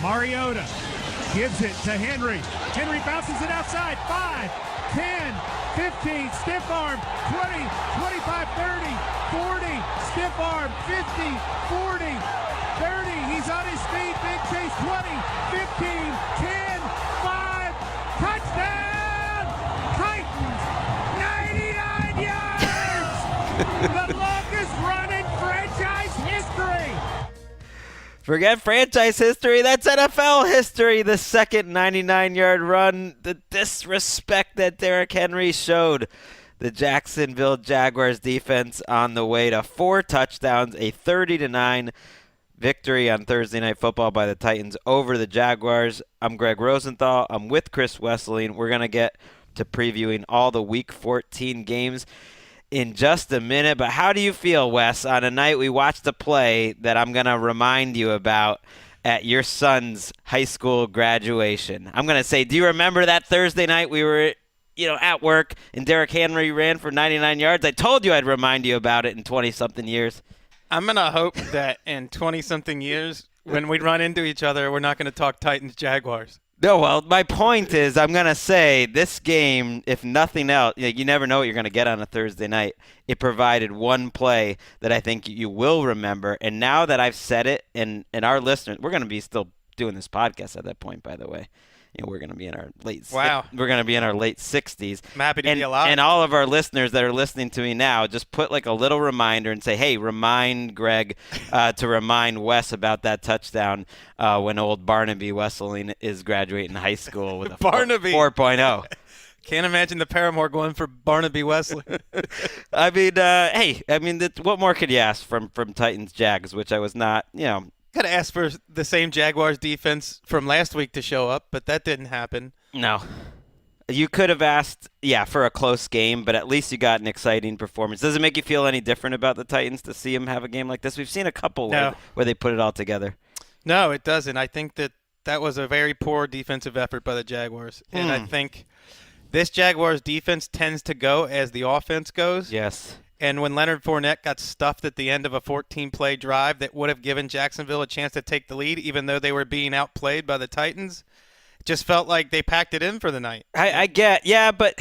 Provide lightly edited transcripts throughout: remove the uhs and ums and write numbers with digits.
Mariota gives it to Henry. Henry bounces it outside. 5, 10, 15, stiff arm, 20, 25, 30, 40, stiff arm, 50, 40, 30. He's on his feet. Big chase, 20, 15, 10, 5, touchdown! Titans, 99 yards! The longest run in franchise history! Forget franchise history. That's NFL history. The second 99-yard run. The disrespect that Derrick Henry showed the Jacksonville Jaguars defense on the way to 4 touchdowns, a 30-9 victory on Thursday Night Football by the Titans over the Jaguars. I'm Greg Rosenthal. I'm with Chris Wesseling. We're going to get to previewing all the Week 14 games in just a minute. But how do you feel, Wes, on a night we watched a play that I'm going to remind you about at your son's high school graduation? I'm going to say, do you remember that Thursday night we were at work and Derrick Henry ran for 99 yards? I told you I'd remind you about it in 20-something years. I'm going to hope that in 20-something years, when we run into each other, we're not going to talk Titans-Jaguars. No, well, my point is I'm going to say this game, if nothing else, you never know what you're going to get on a Thursday night. It provided one play that I think you will remember. And now that I've said it, and our listeners, we're going to be still doing this podcast at that point, by the way. We're going to be in our late we're going to be in our late 60s. I'm happy to be alive. And all of our listeners that are listening to me now, just put like a little reminder and say, hey, remind Greg to remind Wes about that touchdown when old Barnaby Wesseling is graduating high school with a Barnaby 4.0. Can't imagine the Paramore going for Barnaby Wesseling. I mean, what more could you ask from Titans Jags, which I was not, Got to ask for the same Jaguars defense from last week to show up, but that didn't happen. No. You could have asked, for a close game, but at least you got an exciting performance. Does it make you feel any different about the Titans to see them have a game like this? We've seen a couple where they put it all together. No, it doesn't. I think that was a very poor defensive effort by the Jaguars. And I think this Jaguars defense tends to go as the offense goes. Yes. And when Leonard Fournette got stuffed at the end of a 14-play drive that would have given Jacksonville a chance to take the lead, even though they were being outplayed by the Titans, it just felt like they packed it in for the night. I get, but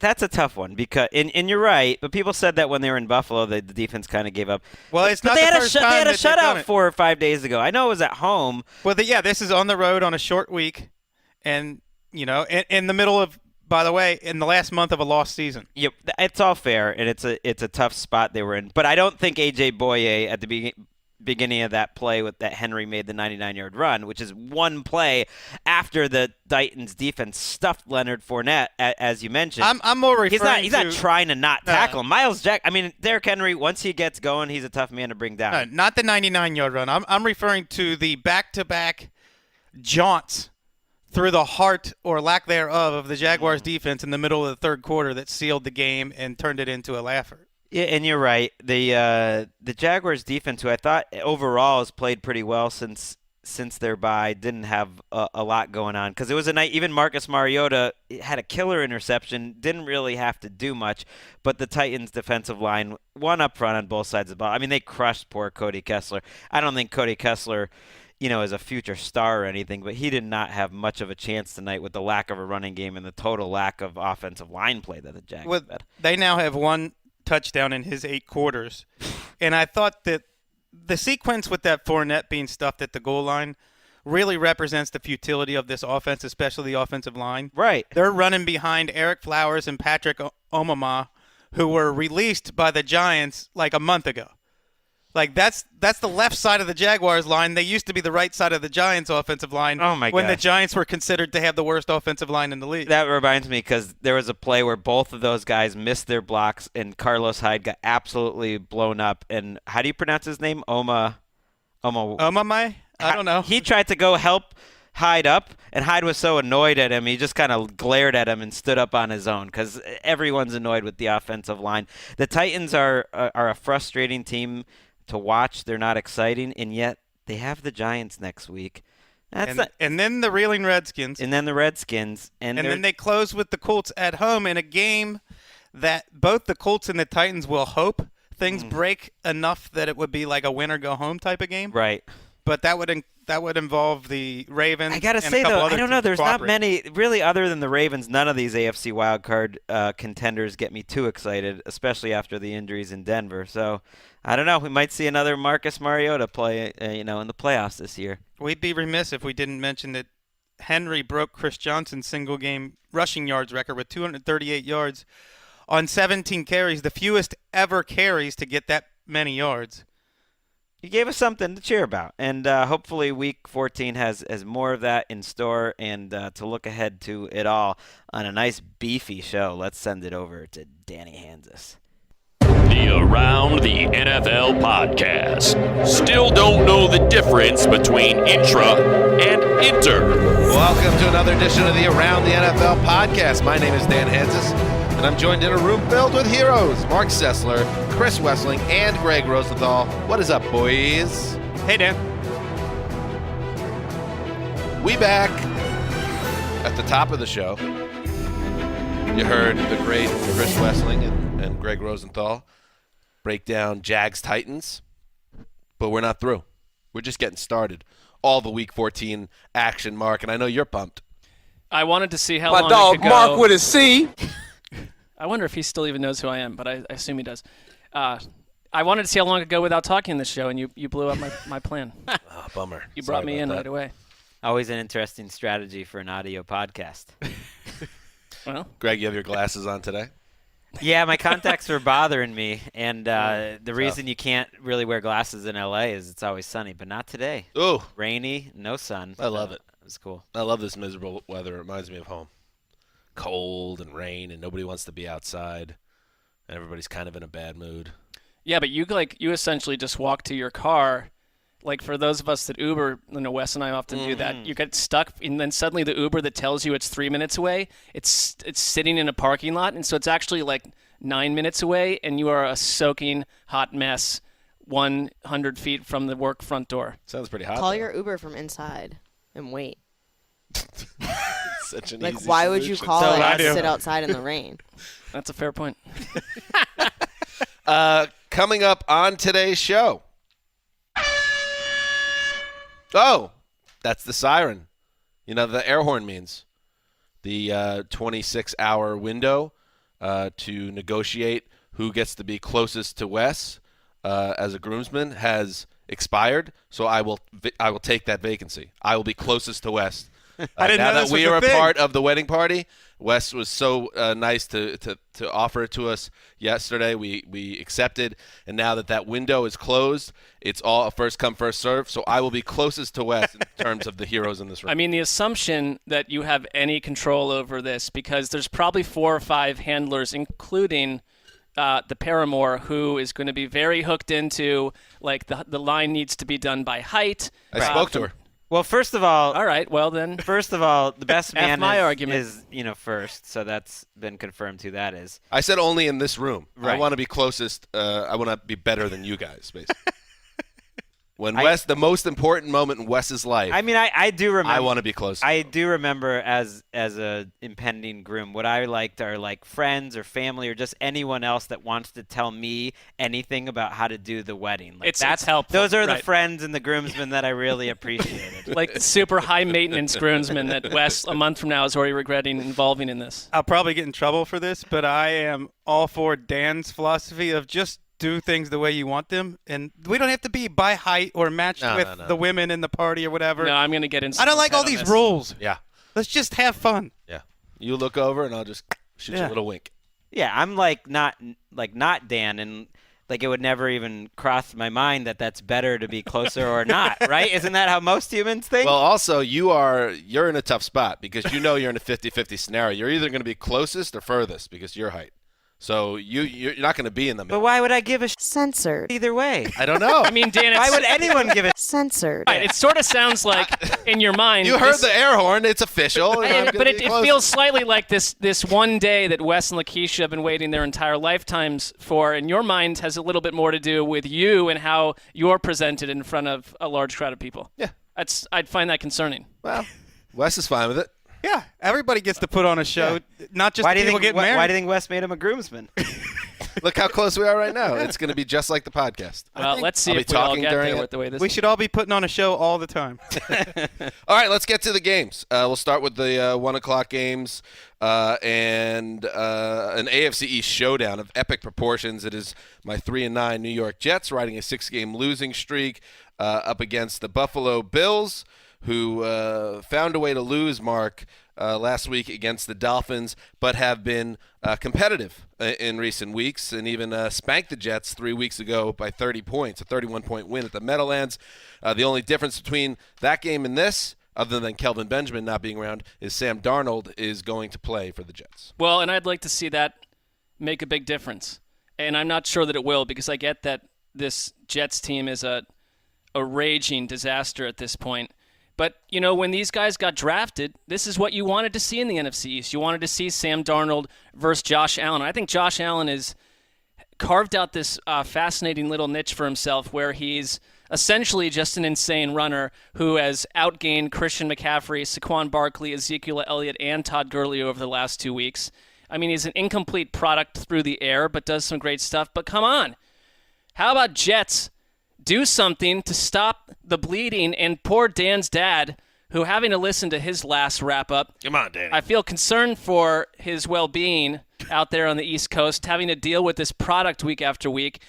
that's a tough one because, and you're right, but people said that when they were in Buffalo, the defense kind of gave up. Well, it's not the first time they had a shutout 4 or 5 days ago. I know it was at home. Well, this is on the road on a short week, and in the middle of. By the way, in the last month of a lost season. Yep, it's all fair, and it's a tough spot they were in. But I don't think A.J. Boye at the beginning of that play that Henry made the 99-yard run, which is one play after the Titans defense stuffed Leonard Fournette, as you mentioned. I'm more referring He's not trying to not tackle him. Myles Jack. I mean, Derrick Henry, once he gets going, he's a tough man to bring down. Not the 99-yard run. I'm referring to the back-to-back jaunts through the heart or lack thereof of the Jaguars defense in the middle of the third quarter that sealed the game and turned it into a laugher. Yeah, and you're right. The Jaguars defense, who I thought overall has played pretty well since their bye, didn't have a lot going on because it was a night. Even Marcus Mariota had a killer interception, didn't really have to do much. But the Titans' defensive line won up front on both sides of the ball. I mean, they crushed poor Cody Kessler. I don't think Cody Kessler, is a future star or anything, but he did not have much of a chance tonight with the lack of a running game and the total lack of offensive line play that the Jags had. They now have one touchdown in his 8 quarters. And I thought that the sequence with that Fournette being stuffed at the goal line really represents the futility of this offense, especially the offensive line. Right. They're running behind Eric Flowers and Patrick Omamah, who were released by the Giants like a month ago. Like, that's the left side of the Jaguars line. They used to be the right side of the Giants' offensive line when the Giants were considered to have the worst offensive line in the league. That reminds me because there was a play where both of those guys missed their blocks and Carlos Hyde got absolutely blown up. And how do you pronounce his name? Omamah? I don't know. He tried to go help Hyde up, and Hyde was so annoyed at him, he just kind of glared at him and stood up on his own because everyone's annoyed with the offensive line. The Titans are a frustrating team to watch. They're not exciting, and yet they have the Giants next week. And then the Reeling Redskins. And then the Redskins. And then they close with the Colts at home in a game that both the Colts and the Titans will hope things break enough that it would be like a win or go home type of game. Right. But that would that would involve the Ravens. I gotta and a say couple though, other I don't know. teams There's not cooperating. many really, other than the Ravens. None of these AFC wildcard contenders get me too excited, especially after the injuries in Denver. So I don't know. We might see another Marcus Mariota play, in the playoffs this year. We'd be remiss if we didn't mention that Henry broke Chris Johnson's single-game rushing yards record with 238 yards on 17 carries, the fewest ever carries to get that many yards. He gave us something to cheer about, and hopefully Week 14 has more of that in store. And to look ahead to it all on a nice beefy show, let's send it over to Danny Hansis. The Around the NFL podcast. Still don't know the difference between intra and inter. Welcome to another edition of the Around the NFL podcast. My name is Dan Hansis, and I'm joined in a room filled with heroes. Mark Sessler, Chris Wessling, and Greg Rosenthal. What is up, boys? Hey, Dan. We back at the top of the show. You heard the great Chris Wessling and Greg Rosenthal break down Jags Titans, but we're not through. We're just getting started. All the Week 14 action, Mark, and I know you're pumped. I wanted to see how My long dog it could Mark go. with a C. I wonder if he still even knows who I am, but I assume he does. I wanted to see how long it could go without talking in this show, and you blew up my plan. Oh, bummer. You brought me in right away. Always an interesting strategy for an audio podcast. Well, Greg, you have your glasses on today? Yeah, my contacts were bothering me, and the reason you can't really wear glasses in LA is it's always sunny, but not today. Ooh, Rainy, no sun. I love it. It's cool. I love this miserable weather. It reminds me of home. Cold and rain, and nobody wants to be outside, and everybody's kind of in a bad mood. yeah, but you essentially just walk to your car. Like for those of us that Uber, Wes and I often do that. You get stuck, and then suddenly the Uber that tells you it's 3 minutes away, it's sitting in a parking lot, and so it's actually like 9 minutes away, and you are a soaking hot mess 100 feet from the work front door. Sounds pretty hot. Call though. your Uber from inside and wait. Such an Like, easy why would you solution. call So it I and do. sit outside in the rain? That's a fair point. Coming up on today's show. Oh, that's the siren. You know, the air horn means the 26-hour window to negotiate who gets to be closest to Wes as a groomsman has expired. So I will take that vacancy. I will be closest to Wes. I didn't now know that this we was a are a thing. part of the wedding party. Wes was so nice to offer it to us yesterday. We accepted, and now that window is closed, it's all a first come first serve. So I will be closest to Wes in terms of the heroes in this room. I mean, the assumption that you have any control over this, because there's probably 4 or 5 handlers, including the paramour, who is going to be very hooked into, like, the line needs to be done by height. I spoke to her. Well, first of all, All right, well then. the best man my is, argument. is first, so that's been confirmed who that is. I said only in this room. I Right. want to be closest. I want to be better than you guys, basically. When Wes, the most important moment in Wes's life, I mean, I do remember. I want to be close. I do remember as a impending groom, what I liked are like friends or family or just anyone else that wants to tell me anything about how to do the wedding. Like It's helpful, Those are the right. friends and the groomsmen that I really appreciated. Like the super high maintenance groomsman that Wes, a month from now, is already regretting involving in this. I'll probably get in trouble for this, but I am all for Dan's philosophy of just do things the way you want them, and we don't have to be by height or matched with No. the women in the party or whatever. No, I'm going to get in. I don't like all these rules. yeah, Let's just have fun. yeah. You look over, and I'll just shoot you Yeah. a little wink. Yeah, I'm not Dan, and like it would never even cross my mind that that's better to be closer or not, right? Isn't that how most humans think? Well, also, you're in a tough spot because you know you're in a 50-50 scenario. You're either going to be closest or furthest because of your height. So you're not going to be in the but middle. why would I give a Censored. either way? I don't know. I mean, Dan, Why would anyone give a Censored. Right, it sort of sounds like in your mind. you heard this- the air horn. It's official. and I'm gonna but be it closest. feels slightly like this one day that Wes and Lakeisha have been waiting their entire lifetimes for, and your mind has a little bit more to do with you and how you're presented in front of a large crowd of people. Yeah. I'd find that concerning. Well, Wes is fine with it. Yeah, everybody gets to put on a show, not just why do you people think? get married. Why do you think Wes made him a groomsman? Look how close we are right now. It's going to be just like the podcast. Well, let's see I'll if be we all talking get during there it. with the way this. We should all be putting on a show all the time. All right, let's get to the games. We'll start with the 1 o'clock games and an AFC East showdown of epic proportions. It is my 3-9 New York Jets riding a 6-game losing streak up against the Buffalo Bills, who found a way to lose, Mark, last week against the Dolphins, but have been competitive in recent weeks and even spanked the Jets 3 weeks ago by 30 points, a 31-point win at the Meadowlands. The only difference between that game and this, other than Kelvin Benjamin not being around, is Sam Darnold is going to play for the Jets. Well, and I'd like to see that make a big difference. And I'm not sure that it will, because I get that this Jets team is a raging disaster at this point. But, you know, when these guys got drafted, this is what you wanted to see in the NFC East. You wanted to see Sam Darnold versus Josh Allen. I think Josh Allen has carved out this fascinating little niche for himself where he's essentially just an insane runner who has outgained Christian McCaffrey, Saquon Barkley, Ezekiel Elliott, and Todd Gurley over the last 2 weeks. I mean, he's an incomplete product through the air, but does some great stuff. But come on. How about Jets? Do something to stop the bleeding, and poor Dan's dad, who, having to listen to his last wrap-up, Come on, Danny. I feel concerned for his well-being out there on the East Coast, having to deal with this product week after week.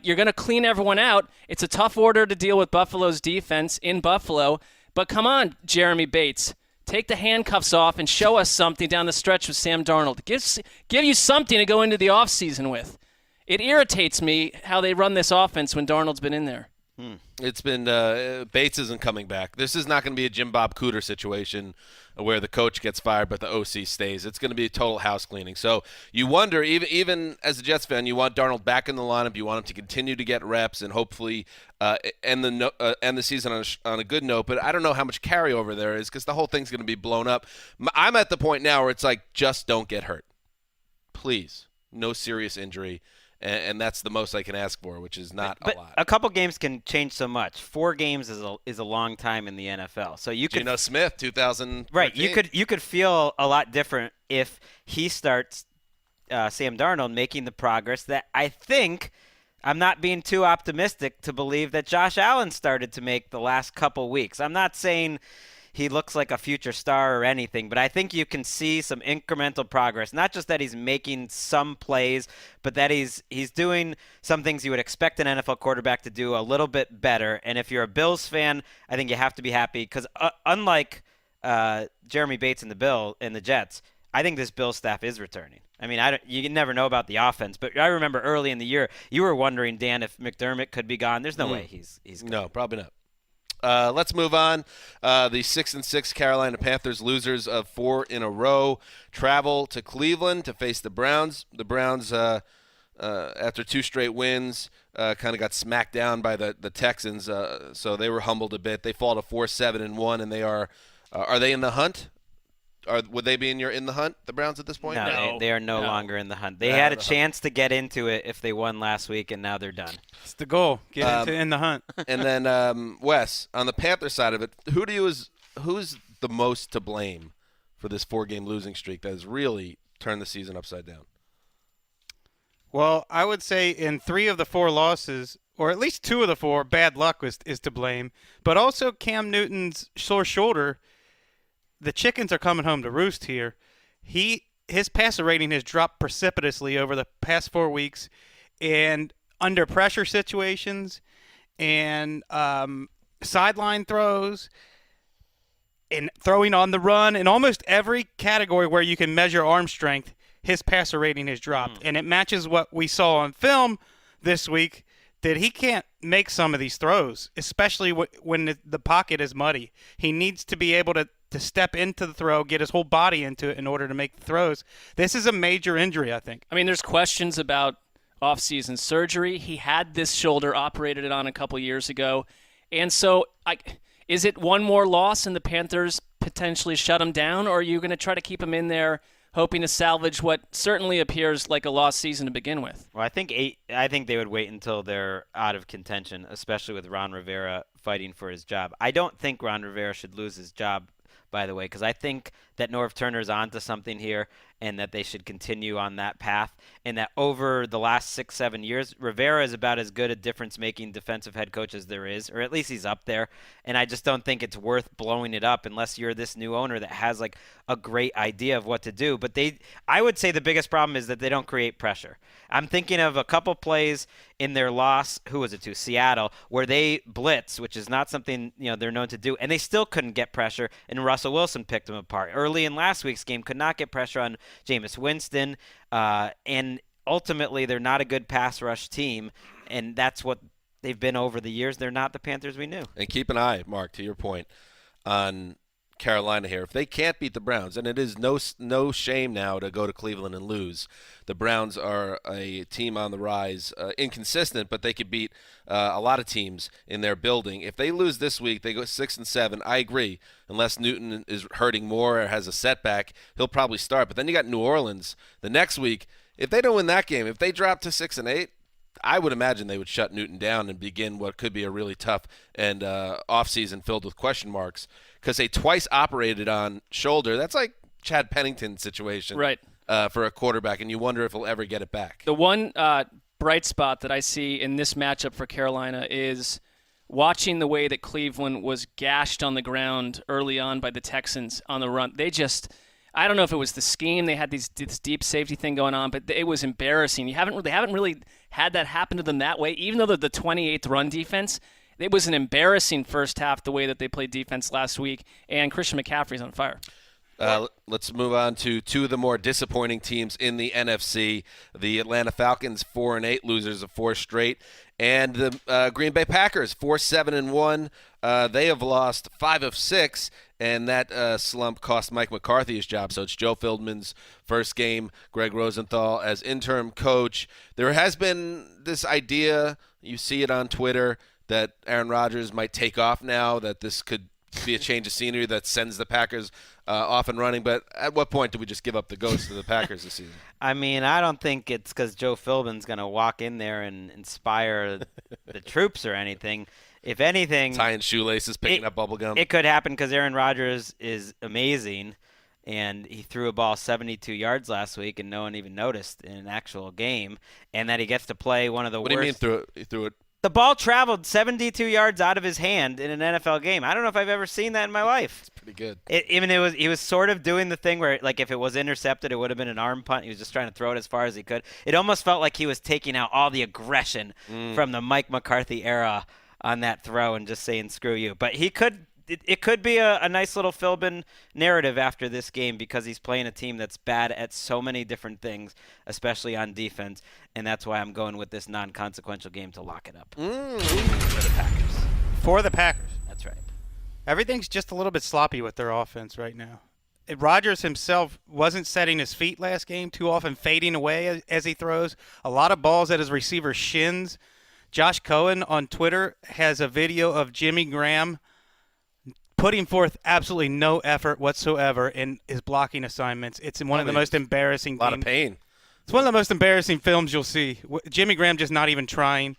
You're going to clean everyone out. It's a tough order to deal with Buffalo's defense in Buffalo, but come on, Jeremy Bates. Take the handcuffs off and show us something down the stretch with Sam Darnold. Give you something to go into the offseason with. It irritates me how they run this offense when Darnold's been in there. It's been Bates isn't coming back. This is not going to be a Jim Bob Cooter situation where the coach gets fired but the OC stays. It's going to be a total house cleaning. So you wonder, even as a Jets fan, you want Darnold back in the lineup. You want him to continue to get reps and hopefully end the season on a good note. But I don't know how much carryover there is because the whole thing's going to be blown up. I'm at the point now where it's like, just don't get hurt. Please. No serious injury. And that's the most I can ask for, which is not a lot. A couple games can change so much. 4 games is a long time in the NFL. So you could Geno Smith, 2000. right. You could feel a lot different if he starts Sam Darnold making the progress that I think. I'm not being too optimistic to believe that Josh Allen started to make the last couple weeks. I'm not saying he looks like a future star or anything, but I think you can see some incremental progress. Not just that he's making some plays, but that he's doing some things you would expect an NFL quarterback to do a little bit better. And if you're a Bills fan, I think you have to be happy because unlike Jeremy Bates and the Jets, I think this Bills staff is returning. I mean, you can never know about the offense, but I remember early in the year you were wondering, Dan, if McDermott could be gone. There's no way he's gone. No, probably not. Let's move on. The 6-6 Carolina Panthers, losers of 4 in a row, travel to Cleveland to face the Browns. The Browns, after 2 straight wins, kind of got smacked down by the Texans, so they were humbled a bit. They fall to 4-7-1, and they are they in the hunt? Would they be in the hunt, the Browns, at this point? No, they are no longer in the hunt. They had a chance to get into it if they won last week, and now they're done. It's the goal. Get in the hunt. And then, Wes, on the Panther side of it, who's the most to blame for this 4-game losing streak that has really turned the season upside down? Well, I would say in 3 of the 4 losses, or at least 2 of the 4, bad luck is to blame. But also Cam Newton's sore shoulder. The chickens are coming home to roost here. His passer rating has dropped precipitously over the past 4 weeks, and under pressure situations, and sideline throws, and throwing on the run, in almost every category where you can measure arm strength, his passer rating has dropped, and it matches what we saw on film this week. That he can't make some of these throws, especially when the pocket is muddy. He needs to be able to step into the throw, get his whole body into it in order to make the throws. This is a major injury, I think. I mean, there's questions about off-season surgery. He had this shoulder operated on a couple years ago. And so is it one more loss and the Panthers potentially shut him down, or are you going to try to keep him in there hoping to salvage what certainly appears like a lost season to begin with? Well, I think they would wait until they're out of contention, especially with Ron Rivera fighting for his job. I don't think Ron Rivera should lose his job by the way, because I think that Norv Turner's onto something here and that they should continue on that path, and that over the last 6-7 years, Rivera is about as good a difference-making defensive head coach as there is, or at least he's up there, and I just don't think it's worth blowing it up unless you're this new owner that has like a great idea of what to do. But I would say the biggest problem is that they don't create pressure. I'm thinking of a couple plays in their loss, who was it to? Seattle, where they blitz, which is not something they're known to do, and they still couldn't get pressure, and Russell Wilson picked them apart. Early in last week's game, could not get pressure on Jameis Winston, and ultimately they're not a good pass rush team, and that's what they've been over the years. They're not the Panthers we knew. And keep an eye, Mark, to your point, on Carolina here. If they can't beat the Browns, and it is no shame now to go to Cleveland and lose. The Browns are a team on the rise, inconsistent, but they could beat a lot of teams in their building. If they lose this week, they go 6-7. I agree. Unless Newton is hurting more or has a setback, he'll probably start. But then you got New Orleans the next week. If they don't win that game, if they drop to 6-8, I would imagine they would shut Newton down and begin what could be a really tough and offseason filled with question marks. Because they twice operated on shoulder. That's like Chad Pennington's situation, Right. For a quarterback, and you wonder if he'll ever get it back. The one bright spot that I see in this matchup for Carolina is watching the way that Cleveland was gashed on the ground early on by the Texans on the run. I don't know if it was the scheme. They had this deep safety thing going on, but it was embarrassing. They haven't really had that happen to them that way, even though they're the 28th run defense. It was an embarrassing first half the way that they played defense last week, and Christian McCaffrey's on fire. Let's move on to two of the more disappointing teams in the NFC. The Atlanta Falcons, 4-8, losers of 4 straight. And the Green Bay Packers, 4-7-1. They have lost 5 of 6, and that slump cost Mike McCarthy his job. So it's Joe Philbin's first game, Greg Rosenthal as interim coach. There has been this idea, you see it on Twitter, that Aaron Rodgers might take off now, that this could be a change of scenery that sends the Packers off and running. But at what point do we just give up the ghost of the Packers this season? I mean, I don't think it's because Joe Philbin's going to walk in there and inspire the troops or anything. If anything, tying shoelaces, picking up bubble gum. It could happen because Aaron Rodgers is amazing, and he threw a ball 72 yards last week, and no one even noticed in an actual game, and that he gets to play one of the worst. What do you mean he threw it? The ball traveled 72 yards out of his hand in an NFL game. I don't know if I've ever seen that in my life. It's pretty good. He was sort of doing the thing where, like, if it was intercepted, it would have been an arm punt. He was just trying to throw it as far as he could. It almost felt like he was taking out all the aggression from the Mike McCarthy era on that throw and just saying, screw you. But it could be a nice little Philbin narrative after this game because he's playing a team that's bad at so many different things, especially on defense, and that's why I'm going with this non-consequential game to lock it up. For the Packers. For the Packers. That's right. Everything's just a little bit sloppy with their offense right now. Rodgers himself wasn't setting his feet last game, too often fading away as he throws. A lot of balls at his receiver shins. Josh Cohen on Twitter has a video of Jimmy Graham putting forth absolutely no effort whatsoever in his blocking assignments. It's one of the most embarrassing A lot of pain. It's one of the most embarrassing films you'll see. Jimmy Graham just not even trying.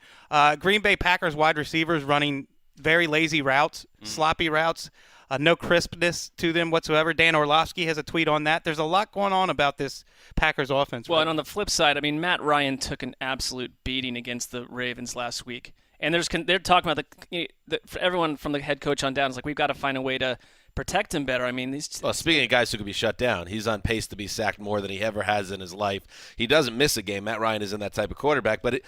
Green Bay Packers wide receivers running very lazy routes, sloppy routes, no crispness to them whatsoever. Dan Orlovsky has a tweet on that. There's a lot going on about this Packers offense. Well, right and on the flip side, I mean, Matt Ryan took an absolute beating against the Ravens last week. And they're talking about for everyone from the head coach on down is like, we've got to find a way to protect him better. I mean, Well, speaking of guys who could be shut down, he's on pace to be sacked more than he ever has in his life. He doesn't miss a game. Matt Ryan isn't that type of quarterback. But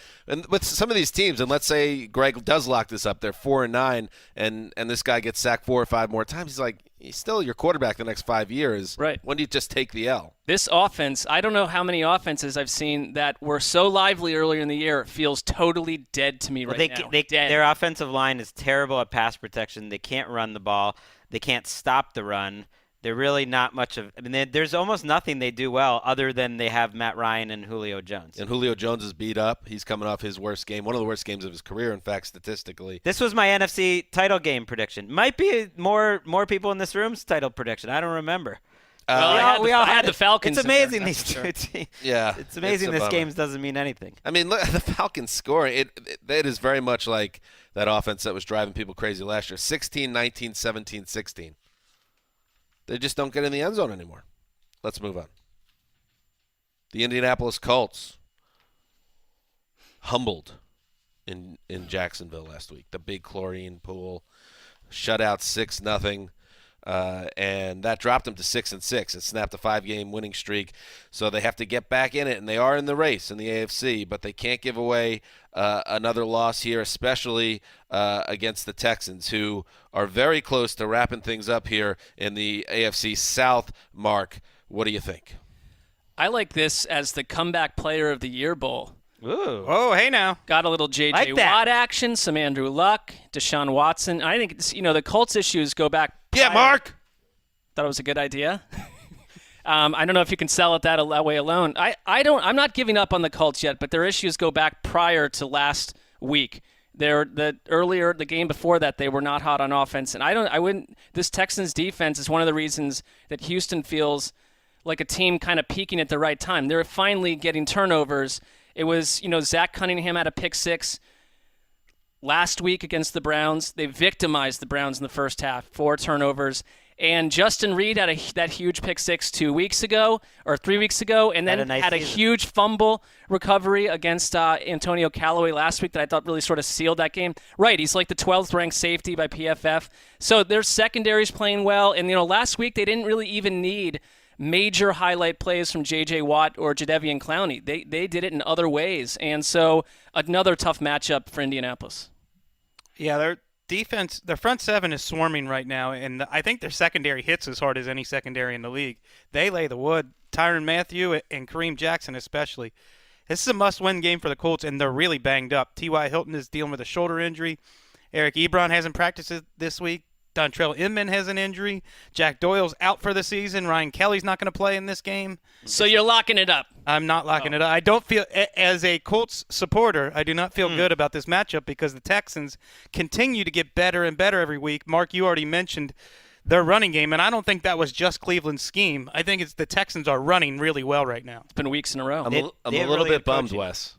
with some of these teams, and let's say Greg does lock this up, they're 4-9, and this guy gets sacked 4 or 5 more times. He's still your quarterback the next 5 years. Right. When do you just take the L? This offense, I don't know how many offenses I've seen that were so lively earlier in the year. It feels totally dead to me now. Dead. Their offensive line is terrible at pass protection. They can't run the ball. They can't stop the run. They're really not much of – I mean, there's almost nothing they do well other than they have Matt Ryan and Julio Jones. And Julio Jones is beat up. He's coming off his worst game, one of the worst games of his career, in fact, statistically. This was my NFC title game prediction. Might be more people in this room's title prediction. I don't remember. Well, I had the Falcons. It's amazing in there, these two teams. Yeah. It's amazing this game doesn't mean anything. I mean, look, the Falcons scoring, it is very much like that offense that was driving people crazy last year. 16, 19, 17, 16. They just don't get in the end zone anymore. Let's move on. The Indianapolis Colts humbled in Jacksonville last week. The big chlorine pool, shutout 6-0. And that dropped them to 6-6. It snapped a 5-game winning streak, so they have to get back in it, and they are in the race in the AFC, but they can't give away another loss here, especially against the Texans, who are very close to wrapping things up here in the AFC South. Mark, what do you think? I like this as the comeback player of the year bowl. Ooh. Oh, hey now. Got a little J.J. Like that. Watt action, some Andrew Luck, Deshaun Watson. I think it's, the Colts issues go back. Yeah, Mark. Thought it was a good idea. I don't know if you can sell it that way alone. I'm not giving up on the Colts yet, but their issues go back prior to last week. The game before that, they were not hot on offense, and this Texans defense is one of the reasons that Houston feels like a team kind of peaking at the right time. They're finally getting turnovers. It was, Zach Cunningham had a pick six last week against the Browns. They victimized the Browns in the first half, 4 turnovers. And Justin Reed had that huge pick six 2 weeks ago or 3 weeks ago, and then had a huge fumble recovery against Antonio Callaway last week that I thought really sort of sealed that game. Right, he's like the 12th ranked safety by PFF. So their secondary's playing well, and last week they didn't really even need major highlight plays from J.J. Watt or Jadeveon Clowney. They did it in other ways, and so another tough matchup for Indianapolis. Yeah, their defense, their front seven is swarming right now, and I think their secondary hits as hard as any secondary in the league. They lay the wood. Tyrann Mathieu and Kareem Jackson especially. This is a must-win game for the Colts, and they're really banged up. T.Y. Hilton is dealing with a shoulder injury. Eric Ebron hasn't practiced this week. Dontrell Inman has an injury. Jack Doyle's out for the season. Ryan Kelly's not going to play in this game. So you're locking it up. I'm not locking it up. I don't feel, as a Colts supporter, I do not feel good about this matchup because the Texans continue to get better and better every week. Mark, you already mentioned their running game, and I don't think that was just Cleveland's scheme. I think it's the Texans are running really well right now. It's been weeks in a row. I'm a little bit bummed, Wes.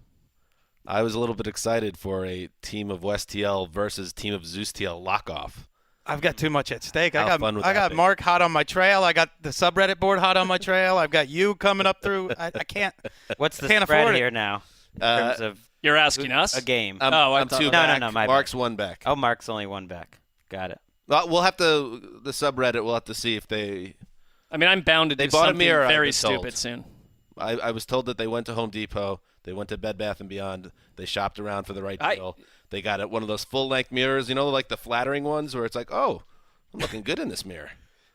I was a little bit excited for a team of West TL versus team of Zeus TL lock-off. I've got too much at stake. How fun would that I got be? Mark hot on my trail. I got the subreddit board hot on my trail. I've got you coming up through. I can't. What's the Can't spread afford it. here now in terms of You're asking us? a game? I'm No, two back. my bad. Mark's one back. Oh, Mark's only one back. Got it. We'll have to, the subreddit, we'll have to see if they, I mean, I'm bound to They do bought a something mirror, I've very been told. stupid soon. I was told that they went to Home Depot, they went to Bed Bath & Beyond, they shopped around for the right deal. They got one of those full-length mirrors, like the flattering ones where it's like, oh, I'm looking good in this mirror.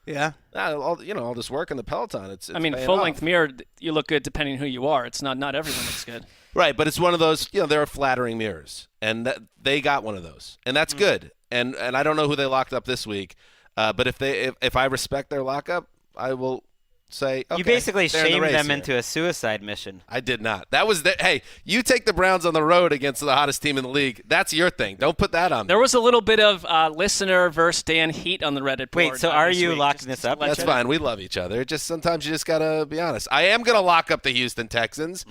Yeah. All this work in the Peloton, it's I mean, paying full-length off. mirror, you look good depending who you are. It's not everyone looks good. Right, but it's one of those, they're flattering mirrors, and they got one of those, and that's good. And I don't know who they locked up this week, but if I respect their lockup, I will say, okay, You basically they're in the shamed race them here. into a suicide mission. I did not. That was hey, you take the Browns on the road against the hottest team in the league. That's your thing. Don't put that on me. There was a little bit of listener versus Dan heat on the Reddit board. Wait, so are this you week. locking Just this to up? let That's you know. fine. We love each other. Sometimes you just gotta be honest. I am gonna lock up the Houston Texans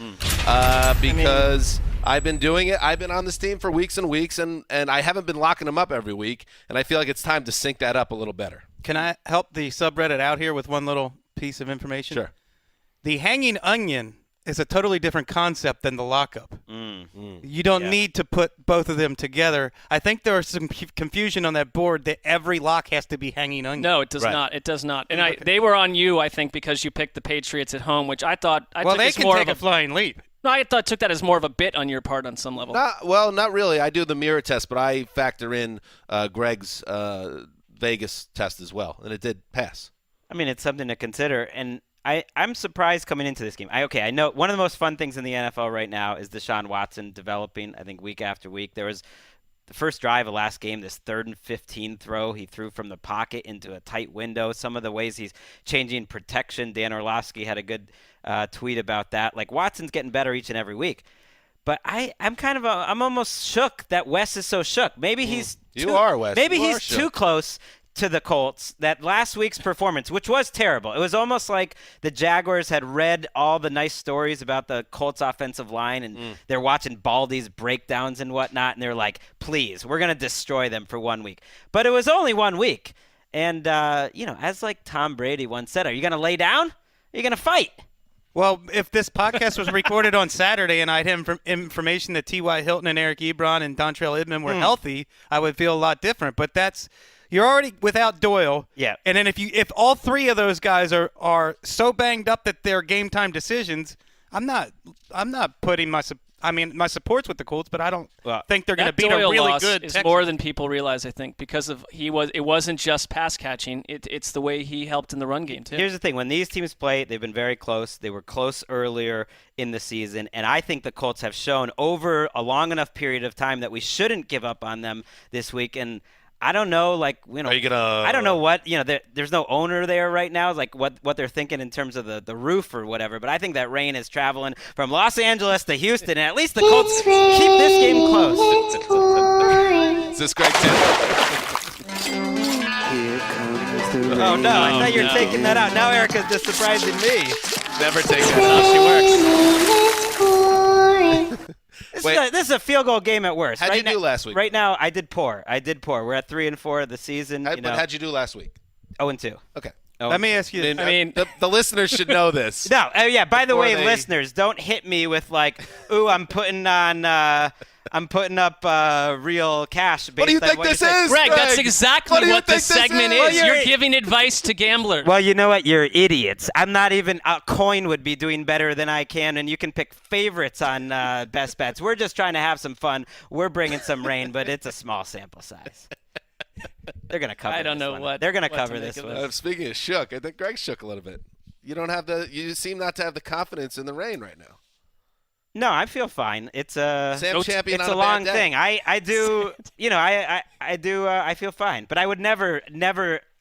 because I've been doing it. I've been on this team for weeks and weeks, and I haven't been locking them up every week. And I feel like it's time to sync that up a little better. Can I help the subreddit out here with one little piece of information? Sure. The hanging onion is a totally different concept than the lockup. You don't need to put both of them together. I think there was some confusion on that board that every lock has to be hanging onion. No, it does Right. not. It does not. And they were on you, I think, because you picked the Patriots at home, which I thought well, took they as can more take of a flying leap. No, I took that as more of a bit on your part on some level. Not really. I do the mirror test, but I factor in Greg's Vegas test as well, and it did pass. I mean, it's something to consider, and I'm surprised coming into this game. I know one of the most fun things in the NFL right now is Deshaun Watson developing, I think, week after week. There was the first drive of last game, this 3rd and 15 throw. He threw from the pocket into a tight window. Some of the ways he's changing protection. Dan Orlovsky had a good tweet about that. Like, Watson's getting better each and every week. But I'm almost shook that Wes is so shook. Maybe he's You are, Wes. Maybe You are he's shook. too close to the Colts. That last week's performance, which was terrible. It was almost like the Jaguars had read all the nice stories about the Colts offensive line, and they're watching Baldy's breakdowns and whatnot, and they're like, please, we're going to destroy them for 1 week. But it was only 1 week. And, as like Tom Brady once said, are you going to lay down? Or are you going to fight? Well, if this podcast was recorded on Saturday and I had information that T.Y. Hilton and Eric Ebron and Dontrell Inman were healthy, I would feel a lot different. But you're already without Doyle. Yeah. And then if all three of those guys are so banged up that they're game time decisions, I'm not putting my support's with the Colts, but I don't think they're going to beat a Doyle really loss good is Texans. more than people realize, I think, because of it wasn't just pass catching. It's the way he helped in the run game too. Here's the thing. When these teams play, they've been very close. They were close earlier in the season, and I think the Colts have shown over a long enough period of time that we shouldn't give up on them this week. And I don't know, Are you gonna? I don't know what, there's no owner there right now, like what they're thinking in terms of the roof or whatever. But I think that rain is traveling from Los Angeles to Houston, and at least the Colts keep this game close. Is this Greg Taylor? Oh no, I thought you were taking that out. Now Erica's just surprising me. Never take that out. She works. This is a field goal game at worst. How'd you do last week? Right now, I did poor. We're at 3-4 of the season. But how'd you do last week? 0-2. Okay. Let me ask you this. The listeners should know this. No, by the way, Before they- listeners, don't hit me with like, ooh, I'm putting up real cash. Based What do you on think what this you said. is? Greg, that's Greg, exactly what do you what this think this segment is? is. Well, You're giving advice to gamblers. Well, you know what? You're idiots. I'm not even a coin would be doing better than I can, and you can pick favorites on best bets. We're just trying to have some fun. We're bringing some rain, but it's a small sample size. They're gonna cover. I don't this know one. what- they're gonna what to cover make this of one. this. Speaking of shook, I think Greg shook a little bit. You seem not to have the confidence in the rain right now. No, I feel fine. It's a Sam Champion It's on a a bad long day. thing. I do. I do. I feel fine, but I would never.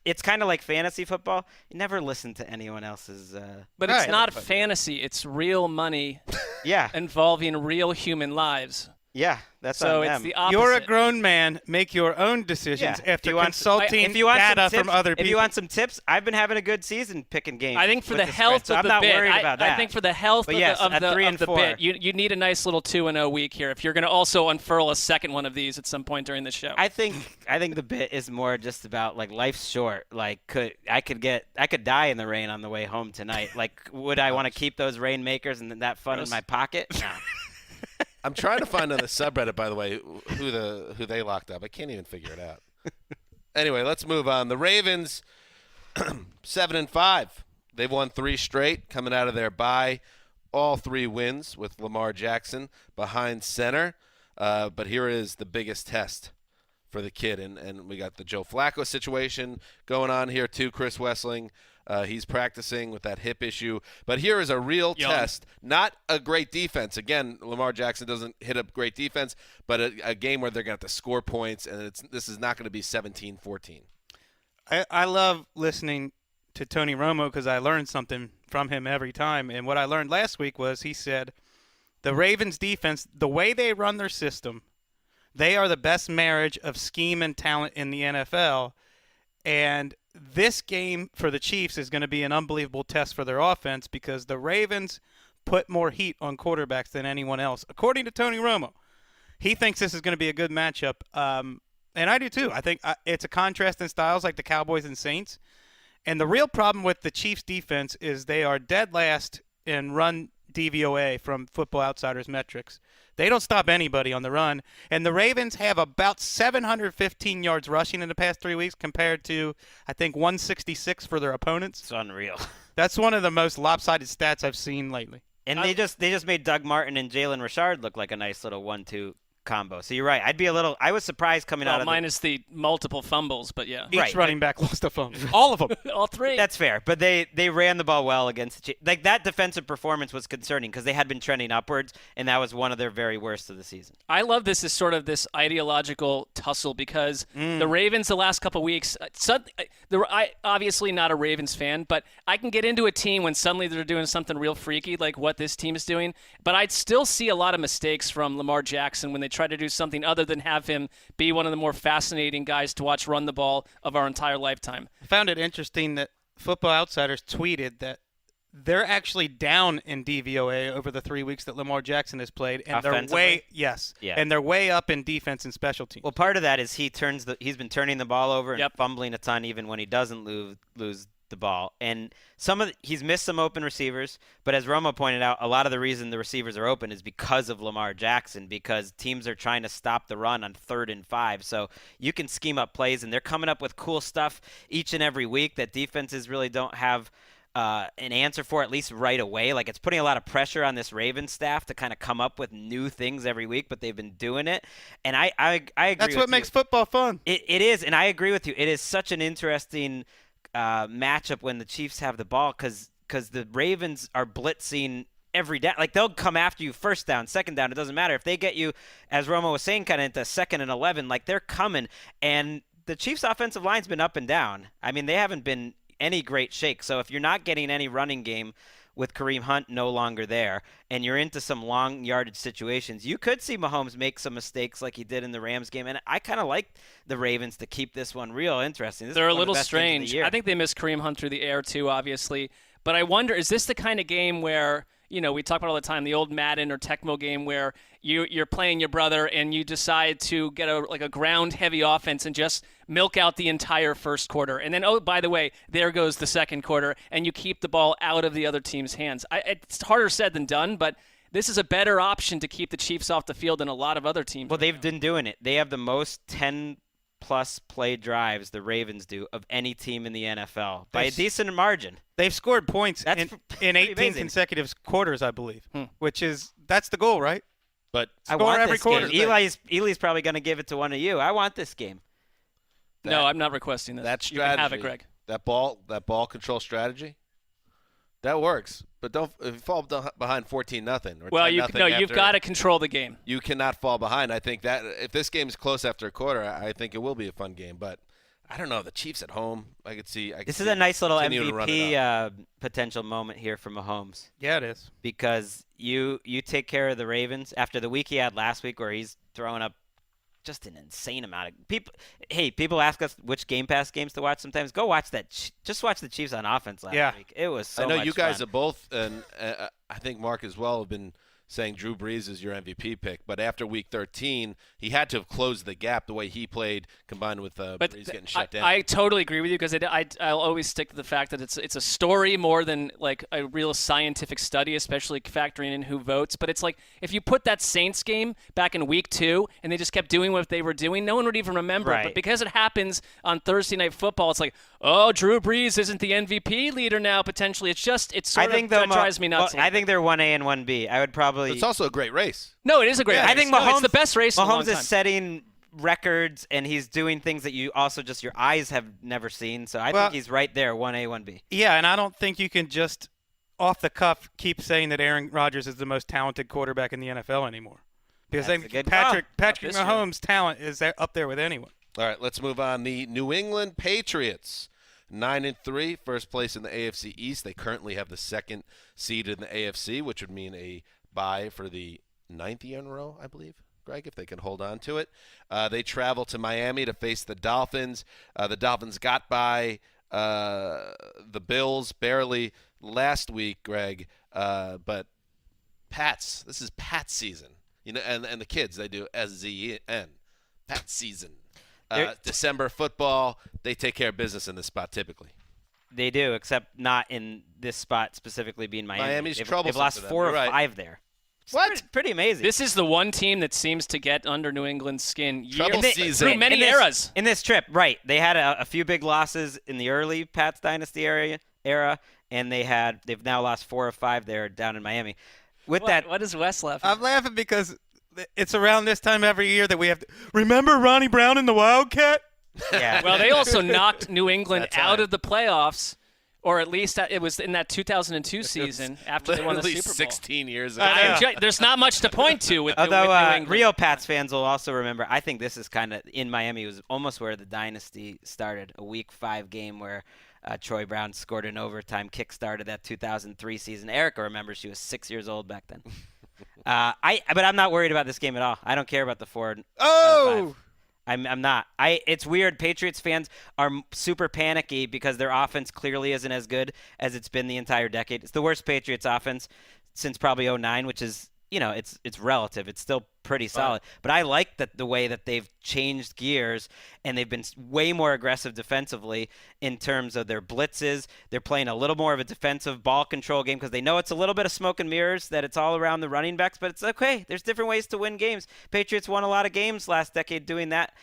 It's kind of like fantasy football. You never listen to anyone else's. But it's not fantasy. It's real money Yeah, involving real human lives. yeah. That's So on it's them. the opposite. You're a grown man. Make your own decisions Yeah. after If you want- consulting if you want some data tips, from other people. If you want some tips, I've been having a good season picking games. I think for with the spread, health so of I'm the not bit, worried about that. I think for the health But of yes, the, at of 3 the, and of the 4. bit, you need a nice little 2-0 week here. If you're going to also unfurl a second one of these at some point during the show. I think the bit is more just about like life's short. Like I could die in the rain on the way home tonight. Like would I want to keep those rainmakers and that fun in my pocket? No. I'm trying to find on the subreddit, by the way, who they locked up. I can't even figure it out. Anyway, let's move on. The Ravens, 7-5. They've won 3 straight coming out of their bye. All 3 wins with Lamar Jackson behind center. But here is the biggest test for the kid, and we got the Joe Flacco situation going on here too. Chris Wessling. He's practicing with that hip issue. But here is a real test. Not a great defense. Again, Lamar Jackson doesn't hit a great defense, but a game where they're going to have to score points, and this is not going to be 17-14. I love listening to Tony Romo because I learned something from him every time. And what I learned last week was he said the Ravens defense, the way they run their system, they are the best marriage of scheme and talent in the NFL. And this game for the Chiefs is going to be an unbelievable test for their offense because the Ravens put more heat on quarterbacks than anyone else, according to Tony Romo. He thinks this is going to be a good matchup, and I do too. I think it's a contrast in styles like the Cowboys and Saints. And the real problem with the Chiefs' defense is they are dead last in run DVOA from Football Outsiders metrics. They don't stop anybody on the run. And the Ravens have about 715 yards rushing in the past 3 weeks compared to, I think, 166 for their opponents. It's unreal. That's one of the most lopsided stats I've seen lately. And they just made Doug Martin and Jalen Richard look like a nice little 1-2 combo. So you're right. I was surprised coming out of minus the multiple fumbles, but yeah. Each Right. running back lost a fumble. All of them. All 3. That's fair, but they ran the ball well against the Chiefs. Like that defensive performance was concerning because they had been trending upwards, and that was one of their very worst of the season. I love this as sort of this ideological tussle because the Ravens the last couple weeks, I obviously not a Ravens fan, but I can get into a team when suddenly they're doing something real freaky like what this team is doing, but I'd still see a lot of mistakes from Lamar Jackson when they try to do something other than have him be one of the more fascinating guys to watch run the ball of our entire lifetime. I found it interesting that Football Outsiders tweeted that they're actually down in DVOA over the 3 weeks that Lamar Jackson has played, and they're Offensively? and they're way up in defense and special teams. Well, part of that is he's been turning the ball over and Yep. fumbling a ton, even when he doesn't lose the ball. And he's missed some open receivers, but as Romo pointed out, a lot of the reason the receivers are open is because of Lamar Jackson, because teams are trying to stop the run on 3rd and 5. So you can scheme up plays, and they're coming up with cool stuff each and every week that defenses really don't have an answer for, at least right away. Like, it's putting a lot of pressure on this Ravens staff to kind of come up with new things every week, but they've been doing it. And I agree. That's what makes football fun. It is, and I agree with you. It is such an interesting matchup when the Chiefs have the ball, because the Ravens are blitzing every down. Like, they'll come after you first down, second down. It doesn't matter. If they get you, as Romo was saying, kind of into 2nd and 11, like, they're coming. And the Chiefs' offensive line's been up and down. I mean, they haven't been any great shake. So if you're not getting any running game with Kareem Hunt no longer there, and you're into some long yardage situations, you could see Mahomes make some mistakes like he did in the Rams game. And I kind of like the Ravens to keep this one real interesting. This They're is a one of the little best games of the strange. year. I think they miss Kareem Hunt through the air too, obviously. But I wonder, is this the kind of game where, we talk about all the time, the old Madden or Tecmo game where you're playing your brother and you decide to get a ground-heavy offense and just milk out the entire first quarter. And then, oh, by the way, there goes the second quarter, and you keep the ball out of the other team's hands. It's harder said than done, but this is a better option to keep the Chiefs off the field than a lot of other teams. Well, they've been doing it. They have the most 10-plus play drives, the Ravens do, of any team in the NFL by a decent margin. They've scored points That's in pretty 18 amazing. consecutive quarters, I believe, that's the goal, right? But I Score want every this quarter. game. Eli's probably going to give it to one of you. I want this game. No, I'm not requesting this. that You can have strategy, it, Greg. that ball control strategy, that works. But don't if you fall behind 14-0 or Well, 10-0 you've got to control the game. You cannot fall behind. I think that if this game is close after a quarter, I think it will be a fun game. But I don't know. The Chiefs at home, I could see. This is a nice little continuing to run it up. MVP potential moment here for Mahomes, Yeah, it is. because you take care of the Ravens after the week he had last week where he's throwing up just an insane amount of people. Hey, people ask us which Game Pass games to watch sometimes. Go watch that. Just watch the Chiefs on offense last week. It was so I know much you guys fun. have both, and I think Mark as well, have been saying Drew Brees is your MVP pick. But after Week 13, he had to have closed the gap the way he played, combined with But Brees getting shut down. I totally agree with you, because I'll always stick to the fact that it's a story more than like a real scientific study, especially factoring in who votes. But it's like, if you put that Saints game back in Week 2 and they just kept doing what they were doing, no one would even remember it. Right. But because it happens on Thursday Night Football, it's like, oh, Drew Brees isn't the MVP leader now, potentially. It's sort of drives me nuts. I think they're 1A and 1B. I would probably. It's also a great race. No, it is a great race. I think No, Mahomes. it's the best race in a long Mahomes time. is setting records, and he's doing things that you also just your eyes have never seen. So I think he's right there, 1A, 1B. Yeah, and I don't think you can just off the cuff keep saying that Aaron Rodgers is the most talented quarterback in the NFL anymore, because That's a good Patrick call. Patrick This year. Mahomes' talent is up there with anyone. All right, let's move on. The New England Patriots, 9-3, first place in the AFC East. They currently have the second seed in the AFC, which would mean a bye for the 9th year in a row, I believe, Greg, if they can hold on to it. They travel to Miami to face the Dolphins. The Dolphins got by the Bills barely last week, Greg, but Pats, this is Pats season. And the kids, they do SZN, Pats season. December football, they take care of business in this spot typically. They do, except not in this spot specifically being Miami. Miami's They've troublesome lost for them. 4 You're or right. 5 there. It's What? Pretty amazing. This is the one team that seems to get under New England's skin Trouble season. through many in this, eras. In this trip, right. They had a few big losses in the early Pats dynasty era, and they've now lost 4 or 5 there down in Miami. With that, What is Wes laughing? I'm laughing because it's around this time every year that we have to remember Ronnie Brown and the Wildcat. yeah. Well, they also knocked New England That's out right. of the playoffs, or at least it was in that 2002 season after they won the Literally Super Bowl. 16 years ago. There's not much to point to with Although New England. real Pats fans will also remember, I think this is kind of in Miami. It was almost where the dynasty started. A Week 5 game where Troy Brown scored an overtime kick started that 2003 season. Erica remembers she was 6 years old back then. But I'm not worried about this game at all. I don't care about the 4. Oh, I'm not. It's weird. Patriots fans are super panicky because their offense clearly isn't as good as it's been the entire decade. It's the worst Patriots offense since probably 2009, which is, it's relative. It's still pretty solid. But I like the way that they've changed gears and they've been way more aggressive defensively in terms of their blitzes. They're playing a little more of a defensive ball control game because they know it's a little bit of smoke and mirrors, that it's all around the running backs, but it's okay. There's different ways to win games. Patriots won a lot of games last decade doing that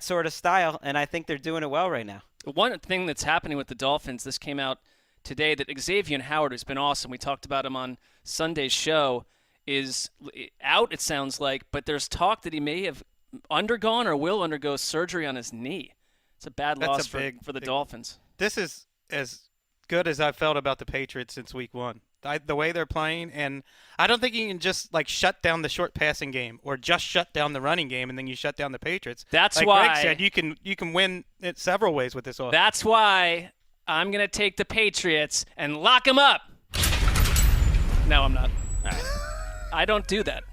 sort of style, and I think they're doing it well right now. One thing that's happening with the Dolphins, this came out today, that Xavier Howard, who's been awesome, we talked about him on Sunday's show, is out, it sounds like, but there's talk that he may have undergone or will undergo surgery on his knee. It's a bad loss for the Dolphins. This is as good as I've felt about the Patriots since week one. The way they're playing, and I don't think you can just shut down the short passing game or just shut down the running game and then you shut down the Patriots. That's like why Greg said, you can win it several ways with this offense. That's why I'm going to take the Patriots and lock them up. No, I'm not. All right. I don't do that.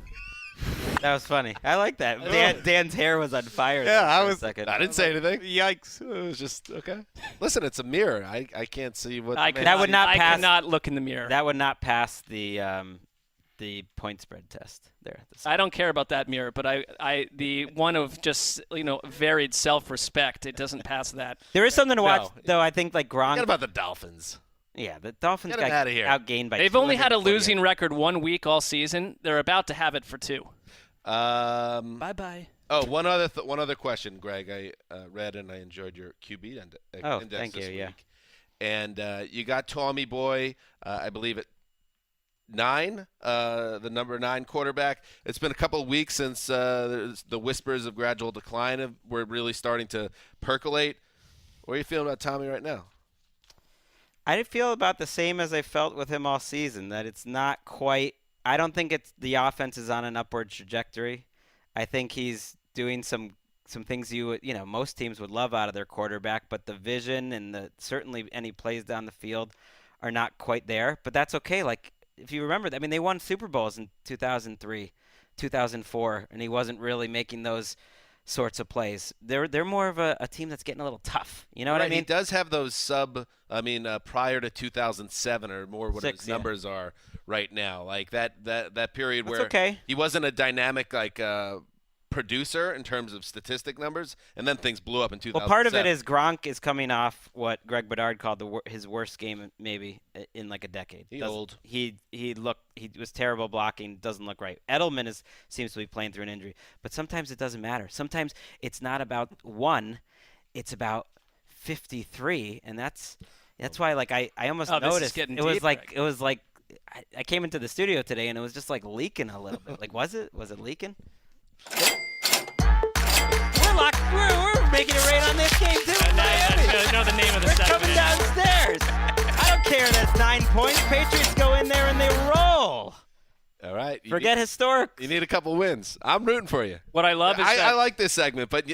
That was funny. I like that. Dan's hair was on fire. Yeah, there for I a was- second. I didn't say anything. Yikes. It was just okay. Listen, it's a mirror. I can't see what. I That would not pass- cannot look in the mirror. That would not pass the point spread test there. I don't care about that mirror, but the one of just varied self-respect, it doesn't pass that. There is something to watch, No. though. I think Gronk. Forget about the Dolphins. Yeah, the Dolphins Get 'em got outta here. outgained by. They've only had a 248. losing record 1 week all season. They're about to have it for 2. Bye-bye. Oh, one other question, Greg. I read and I enjoyed your QB index thank this you, week. yeah. And you got Tommy Boy, I believe at 9, the number 9 quarterback. It's been a couple of weeks since the whispers of gradual decline were really starting to percolate. What are you feeling about Tommy right now? I feel about the same as I felt with him all season. That it's not quite. I don't think the offense is on an upward trajectory. I think he's doing some things most teams would love out of their quarterback, but the vision and certainly any plays down the field are not quite there. But that's okay. Like if you remember, they won Super Bowls in 2003, 2004, and he wasn't really making those sorts of plays. They're more of a team that's getting a little tough. You know what I mean? He does have those prior to 2007 or more what 6, his numbers are right now. Like that period That's where okay. he wasn't a dynamic producer in terms of statistic numbers, and then things blew up in 2007. Well, part of it is Gronk is coming off what Greg Bedard called his worst game maybe in like a decade. He's old. He was terrible blocking. Doesn't look right. Edelman seems to be playing through an injury, but sometimes it doesn't matter. Sometimes it's not about 1, it's about 53, and that's why I almost Oh, this is noticed getting it was deep, like Greg. it was like I came into the studio today and it was just like leaking a little bit. Like was it leaking? We're making it rain on this game too. I know the name of the We're segment. coming downstairs. I don't care. That's 9 points. Patriots go in there and they roll. All right. Forget historic. You need a couple wins. I'm rooting for you. What I love is I like this segment, but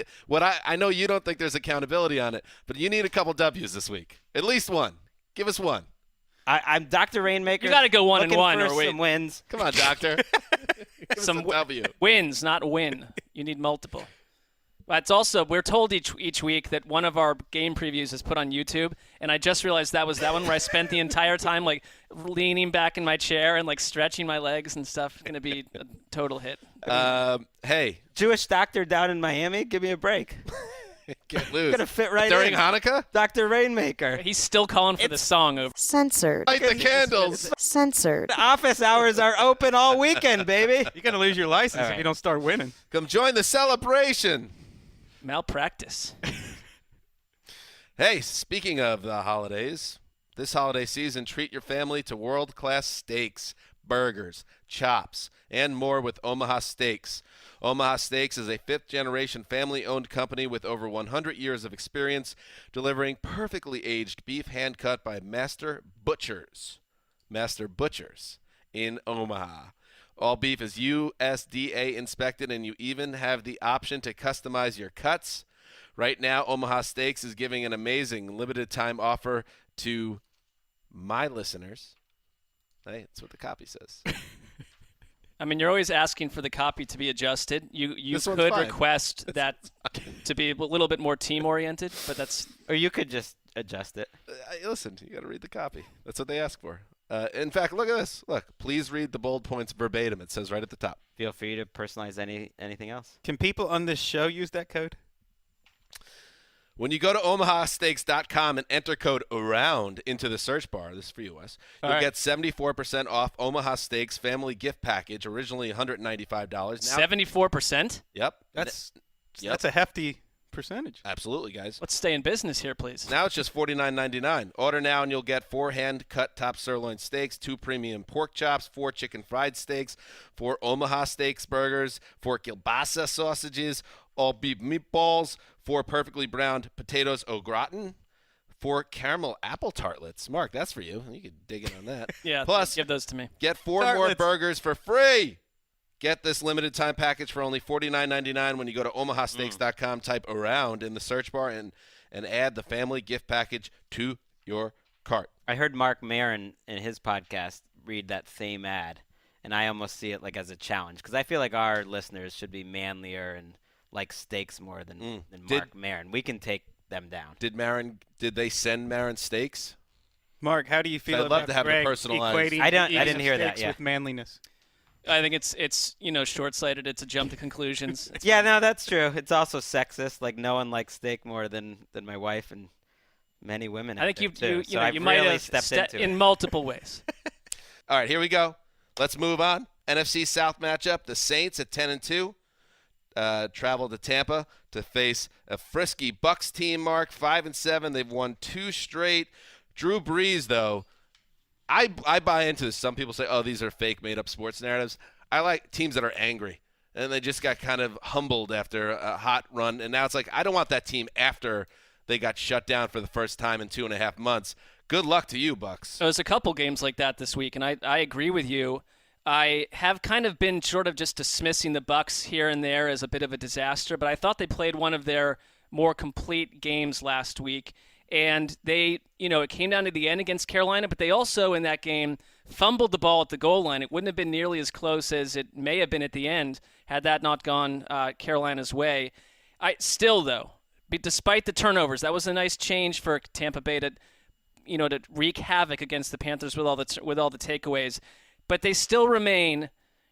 I know you don't think there's accountability on it, but you need a couple W's this week. At least one. Give us one. I'm Dr. Rainmaker. You gotta go 1 and looking 1 for or wait. some wins. Come on, doctor. Give Some us a W. wins, not win. You need multiple. But it's also, we're told each week that one of our game previews is put on YouTube, and I just realized that was that one where I spent the entire time leaning back in my chair and stretching my legs and stuff. Going to be a total hit. Hey, Jewish doctor down in Miami. Give me a break. can't lose. Gonna fit right During in. Hanukkah? Dr. Rainmaker. He's still calling for the song over. Censored. Light the candles. Censored. The office hours are open all weekend, baby. You're going to lose your license All if right. you don't start winning. Come join the celebration. Malpractice. Hey, speaking of the holidays, this holiday season, treat your family to world-class steaks, burgers, chops, and more with Omaha Steaks. Omaha Steaks is a fifth-generation family-owned company with over 100 years of experience delivering perfectly aged beef hand-cut by Master Butchers in Omaha. All beef is USDA inspected, and you even have the option to customize your cuts. Right now, Omaha Steaks is giving an amazing limited-time offer to my listeners. Hey, that's what the copy says. I mean, you're always asking for the copy to be adjusted. You This one's could fine. request that to be a little bit more team-oriented, but that's Or you could just adjust it. Listen, you got to read the copy. That's what they ask for. In fact, look at this. Look, please read the bold points verbatim. It says right at the top. Feel free to personalize anything else. Can people on this show use that code? When you go to omahasteaks.com and enter code AROUND into the search bar, this is for you, Wes, you'll All right. get 74% off Omaha Steaks family gift package, originally $195. Now, 74%. Yep. That's Yep. a hefty percentage. Absolutely, guys. Let's stay in business here, please. Now it's just $49.99. Order now and you'll get 4 hand-cut top sirloin steaks, 2 premium pork chops, 4 chicken fried steaks, 4 Omaha Steaks burgers, 4 kielbasa sausages, all beef meatballs, 4 perfectly browned potatoes au gratin, 4 caramel apple tartlets. Mark, that's for you. You could dig in on that. Yeah, Plus, give those to me. get 4 more Tartlets. burgers for free. Get this limited time package for only $49.99 when you go to omahasteaks.com, type AROUND in the search bar, and add the family gift package to your cart. I heard Mark Maron in his podcast read that same ad, and I almost see it like as a challenge because I feel like our listeners should be manlier and like steaks more than Mark Maron. We can take them down. Did they send Marin steaks? Mark, how do you feel I'd about love to have the Greg personalized- equating I didn't eating hear that, steaks yeah. with manliness? I think it's short-sighted. It's a jump to conclusions. It's Yeah, no, that's true. It's also sexist. Like no one likes steak more than my wife and many women. I think out there, you too. So I've might really have stepped into in it. multiple ways. All right, here we go. Let's move on. NFC South matchup. The Saints at 10-2 travel to Tampa to face a frisky Bucs team. Mark 5-7. They've won 2 straight. Drew Brees, though, I buy into this. Some people say, oh, these are fake, made-up sports narratives. I like teams that are angry, and they just got kind of humbled after a hot run, and now it's like I don't want that team after they got shut down for the first time in 2.5 months. Good luck to you, Bucs. There's a couple games like that this week, and I agree with you. I have kind of been sort of just dismissing the Bucs here and there as a bit of a disaster, but I thought they played one of their more complete games last week. And they, it came down to the end against Carolina, but they also in that game fumbled the ball at the goal line. It wouldn't have been nearly as close as it may have been at the end had that not gone Carolina's way. Still, though, despite the turnovers, that was a nice change for Tampa Bay to wreak havoc against the Panthers with all the takeaways. But they still remain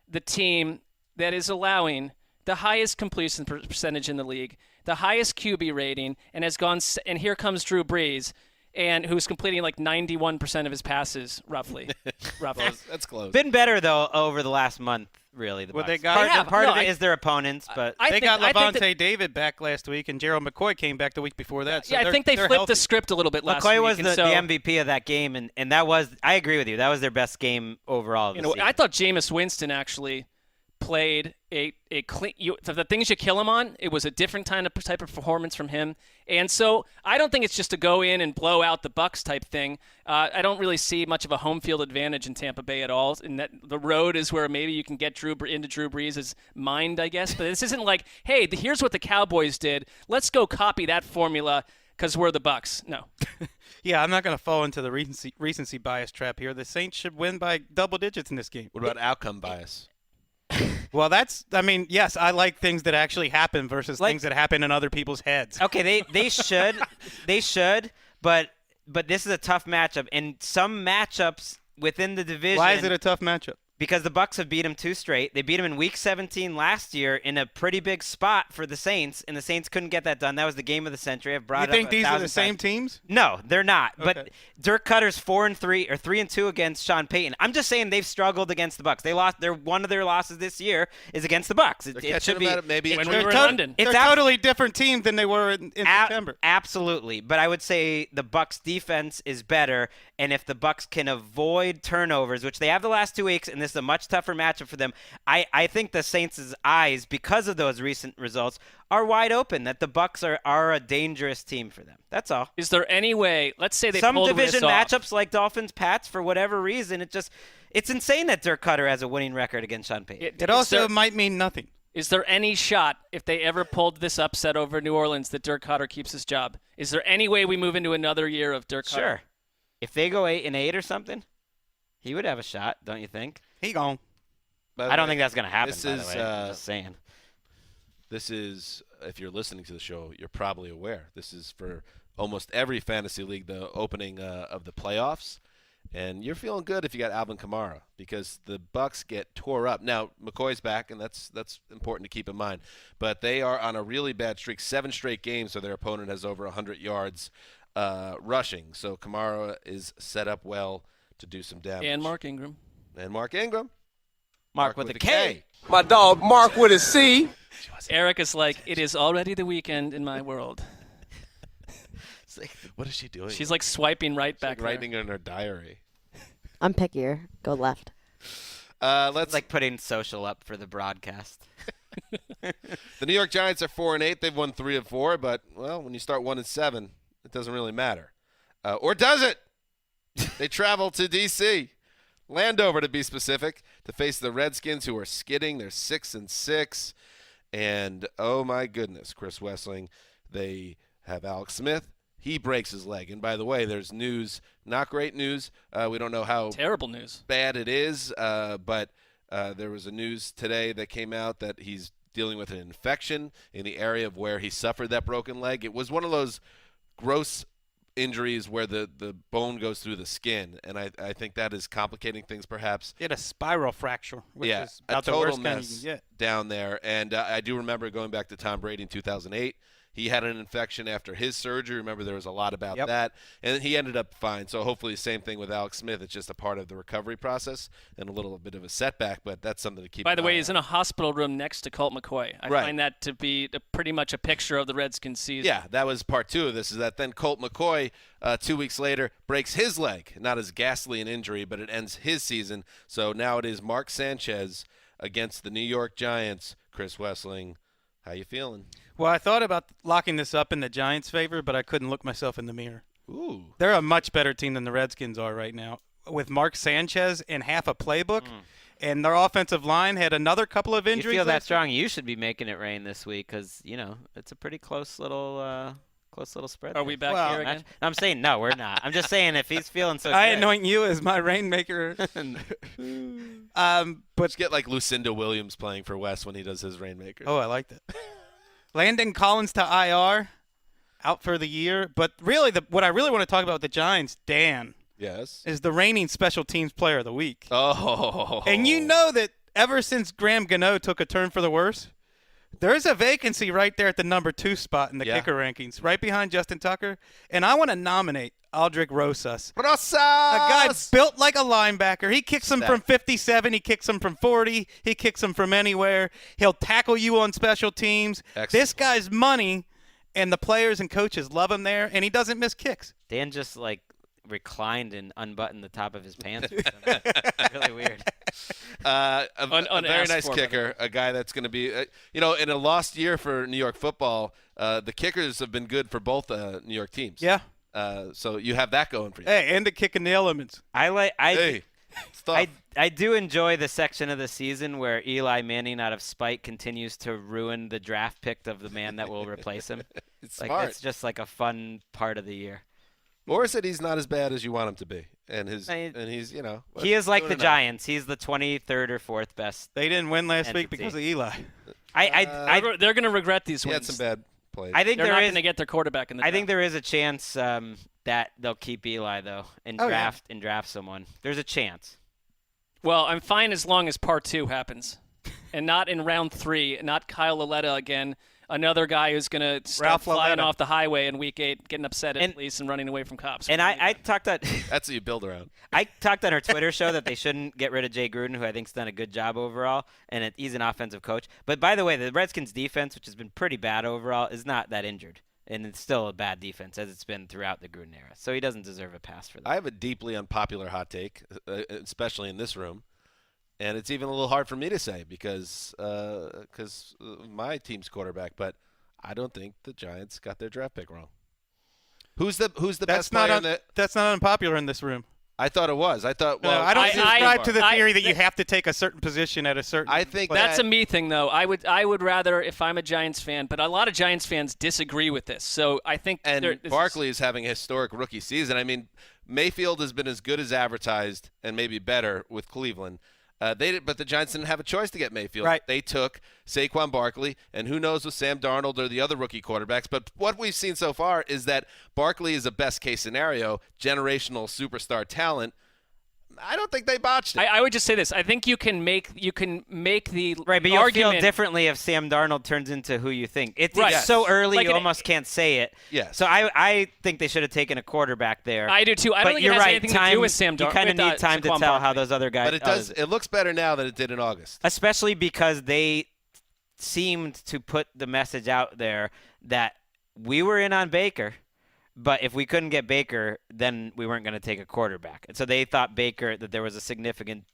the team that is allowing the highest completion percentage in the league, the highest QB rating, and has gone. And here comes Drew Brees, and who's completing like 91% of his passes, roughly. That's close. Been better though over the last month, really. The Well, Bucs. they got- part No, of it I- is their opponents, but I They think- got I think Levante that- David back last week, and Gerald McCoy came back the week before that. So I think they they're flipped healthy. the script a little bit last McCoy week. was and the so, MVP of that game, and that was I agree with you. That was their best game overall. Of the season. I thought Jameis Winston actually played a clean. For the things you kill him on, it was a different type of performance from him. And so I don't think it's just to go in and blow out the Bucs type thing. I don't really see much of a home field advantage in Tampa Bay at all. And that the road is where maybe you can get into Drew Brees' mind, I guess. But this isn't like, hey, here's what the Cowboys did. Let's go copy that formula because we're the Bucs. No. Yeah, I'm not going to fall into the recency bias trap here. The Saints should win by double digits in this game. What about outcome bias? Well, yes, I like things that actually happen versus things that happen in other people's heads. Okay, they should, but this is a tough matchup, and some matchups within the division. Why is it a tough matchup? Because the Bucs have beat them 2 straight. They beat them in Week 17 last year in a pretty big spot for the Saints, and the Saints couldn't get that done. That was the game of the century. I've brought You it think up these are 1,000 the same times. teams? No, they're not. Okay. But Dirk Cutter's 4-3 or 3-2 against Sean Payton. I'm just saying they've struggled against the Bucs. They lost. One of their losses this year is against the Bucs. It catching should be. them at it maybe When in we were in to- London. They're It's a ab- totally different team than they were in September. Absolutely, but I would say the Bucs defense is better, and if the Bucs can avoid turnovers, which they have the last 2 weeks, and this is a much tougher matchup for them, I think the Saints' eyes, because of those recent results, are wide open. That the Bucs are a dangerous team for them. That's all. Is there any way? Let's say they Some pulled division this off. matchups like Dolphins-Pats, for whatever reason, it's insane that Dirk Cutter has a winning record against Sean Payton. It also might mean nothing. Is there any shot, if they ever pulled this upset over New Orleans, that Dirk Cutter keeps his job? Is there any way we move into another year of Dirk Cutter? Sure. If they go 8-8 or something, he would have a shot, don't you think? He gone. By the I don't way, think that's going to happen, this by is, the way. I'm just saying. This is, if you're listening to the show, you're probably aware. This is for almost every fantasy league, the opening of the playoffs. And you're feeling good if you got Alvin Kamara because the Bucks get tore up. Now, McCoy's back, and that's important to keep in mind. But they are on a really bad streak, 7 straight games, so their opponent has over 100 yards rushing. So Kamara is set up well to do some damage. And Mark Ingram. And Mark Ingram. Mark with a K. My dog Mark with a C. Eric is like, it is already the weekend in my world. It's like, what is she doing? She's like swiping right back there. writing in her diary. I'm pickier. Go left. Let's It's like putting social up for the broadcast. The New York Giants are 4-8. They've won 3 of 4, but well, when you start 1-7, it doesn't really matter. Or does it? They travel to D.C., Landover to be specific, to face the Redskins, who are skidding. They're 6-6, and oh my goodness, Chris Wessling. They have Alex Smith. He breaks his leg. And by the way, there's news, not great news. We don't know how Terrible news. bad it is, but there was a news today that came out that he's dealing with an infection in the area of where he suffered that broken leg. It was one of those gross injuries where the bone goes through the skin, and I think that is complicating things perhaps. He had a spiral fracture, which Yeah, is a about the total worst kind you mess can get. down there. And I do remember going back to Tom Brady in 2008. He had an infection after his surgery. Remember, there was a lot about that. And he ended up fine. So hopefully the same thing with Alex Smith. It's just a part of the recovery process and a little bit of a setback, but that's something to keep By the an way, eye he's on. in a hospital room next to Colt McCoy. I Right. find that to be pretty much a picture of the Redskins season. Yeah, that was part 2 of this, is that then Colt McCoy, 2 weeks later, breaks his leg. Not as ghastly an injury, but it ends his season. So now it is Mark Sanchez against the New York Giants. Chris Wessling, how you feeling? Well, I thought about locking this up in the Giants' favor, but I couldn't look myself in the mirror. Ooh. They're a much better team than the Redskins are right now. With Mark Sanchez and half a playbook, and their offensive line had another couple of You injuries. feel that last strong, you should be making it rain this week because, it's a pretty close little spread. Are we back Well, here again? I'm saying no, we're not. I'm just saying if he's feeling so I good. anoint you as my rainmaker. But Let's get like Lucinda Williams playing for Wes when he does his Rainmaker. oh, I like that. Landon Collins to IR, out for the year. But really, what I really want to talk about with the Giants, Dan, Yes. is the reigning special teams player of the week. Oh. And you know that ever since Graham Gano took a turn for the worse, there's a vacancy right there at the number 2 spot in the Yeah. kicker rankings, right behind Justin Tucker. And I want to nominate Aldrick Rosas. Rosas! A guy built like a linebacker. He kicks them from 57. He kicks them from 40. He kicks them from anywhere. He'll tackle you on special teams. Excellent. This guy's money, and the players and coaches love him there, and he doesn't miss kicks. Dan just reclined and unbuttoned the top of his pants. Really weird. A very Unasked nice for, by the kicker, a guy that's going to be, in a lost year for New York football, the kickers have been good for both Yeah. New York teams. So you have that going for you. Hey, and the kicking the elements. Hey, stuff. I do enjoy the section of the season where Eli Manning, out of spite, continues to ruin the draft pick of the man that will replace him. It's Like smart. that's just like a fun part of the year. Or said he's not as bad as you want him to be, and he's He is like doing the enough. Giants. He's the 23rd or 4th best. They didn't win last week Entity. because of Eli. They're going to regret these He wins. had some bad plays. I think They're there not is. going to get their quarterback in the I think draft. there is a chance that they'll keep Eli though and Oh, yeah. draft someone. There's a chance. Well, I'm fine as long as part 2 happens, and not in round 3. Not Kyle Lauletta again. Another guy who's going to start Ralph flying Lauletta. off the highway in week 8, getting upset at And- police and running away from cops. And I talked that. That's what you build around. I talked on our Twitter show that they shouldn't get rid of Jay Gruden, who I think's done a good job overall, and he's an offensive coach. But by the way, the Redskins' defense, which has been pretty bad overall, is not that injured, and it's still a bad defense as it's been throughout the Gruden era. So he doesn't deserve a pass for that. I have a deeply unpopular hot take, especially in this room, and it's even a little hard for me to say because my team's quarterback. But I don't think the Giants got their draft pick wrong. Who's the That's best player not in the? that's not unpopular in this room. I thought it was. I thought. Well, No, I don't subscribe to the I- theory that you have to take a certain position at a certain. I think That's that, a me thing, though. I would rather, if I'm a Giants fan, but a lot of Giants fans disagree with this. So I think And this is- Barkley is having a historic rookie season. I mean, Mayfield has been as good as advertised and maybe better with Cleveland. But the Giants didn't have a choice to get Mayfield. Right. They took Saquon Barkley, and who knows with Sam Darnold or the other rookie quarterbacks. But what we've seen so far is that Barkley is a best-case scenario, generational superstar talent. I don't think they botched it. I would just say this. I think you can make the Right, but you'll argument. feel differently if Sam Darnold turns into who you think. It's Right. so early, Like you an- almost can't say it. Yes. So I think they should have taken a quarterback there. I do too. I don't But think you're it has right. anything Time, to do with Sam Darnold. You kind of need time to tell how those other guys. But it does. It looks better now than it did in August. Especially because they seemed to put the message out there that we were in on Baker, but if we couldn't get Baker, then we weren't going to take a quarterback. And so they thought that there was a significant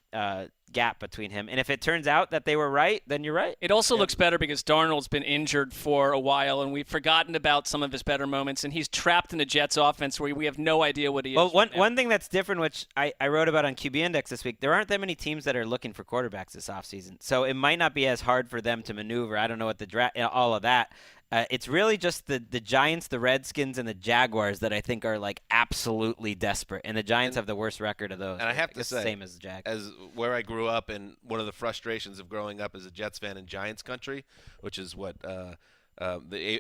gap between him. And if it turns out that they were right, then you're right. It also looks better because Darnold's been injured for a while, and we've forgotten about some of his better moments, and he's trapped in a Jets offense where we have no idea what he is. Well, right now. one thing that's different, which I wrote about on QB Index this week, there aren't that many teams that are looking for quarterbacks this offseason. So it might not be as hard for them to maneuver. I don't know what the draft, all of that. It's really just the Giants, the Redskins, and the Jaguars that I think are like absolutely desperate. And the Giants have the worst record of those. And I have to guess say, same as the Jags. as where I grew up, and one of the frustrations of growing up as a Jets fan in Giants country, which is what the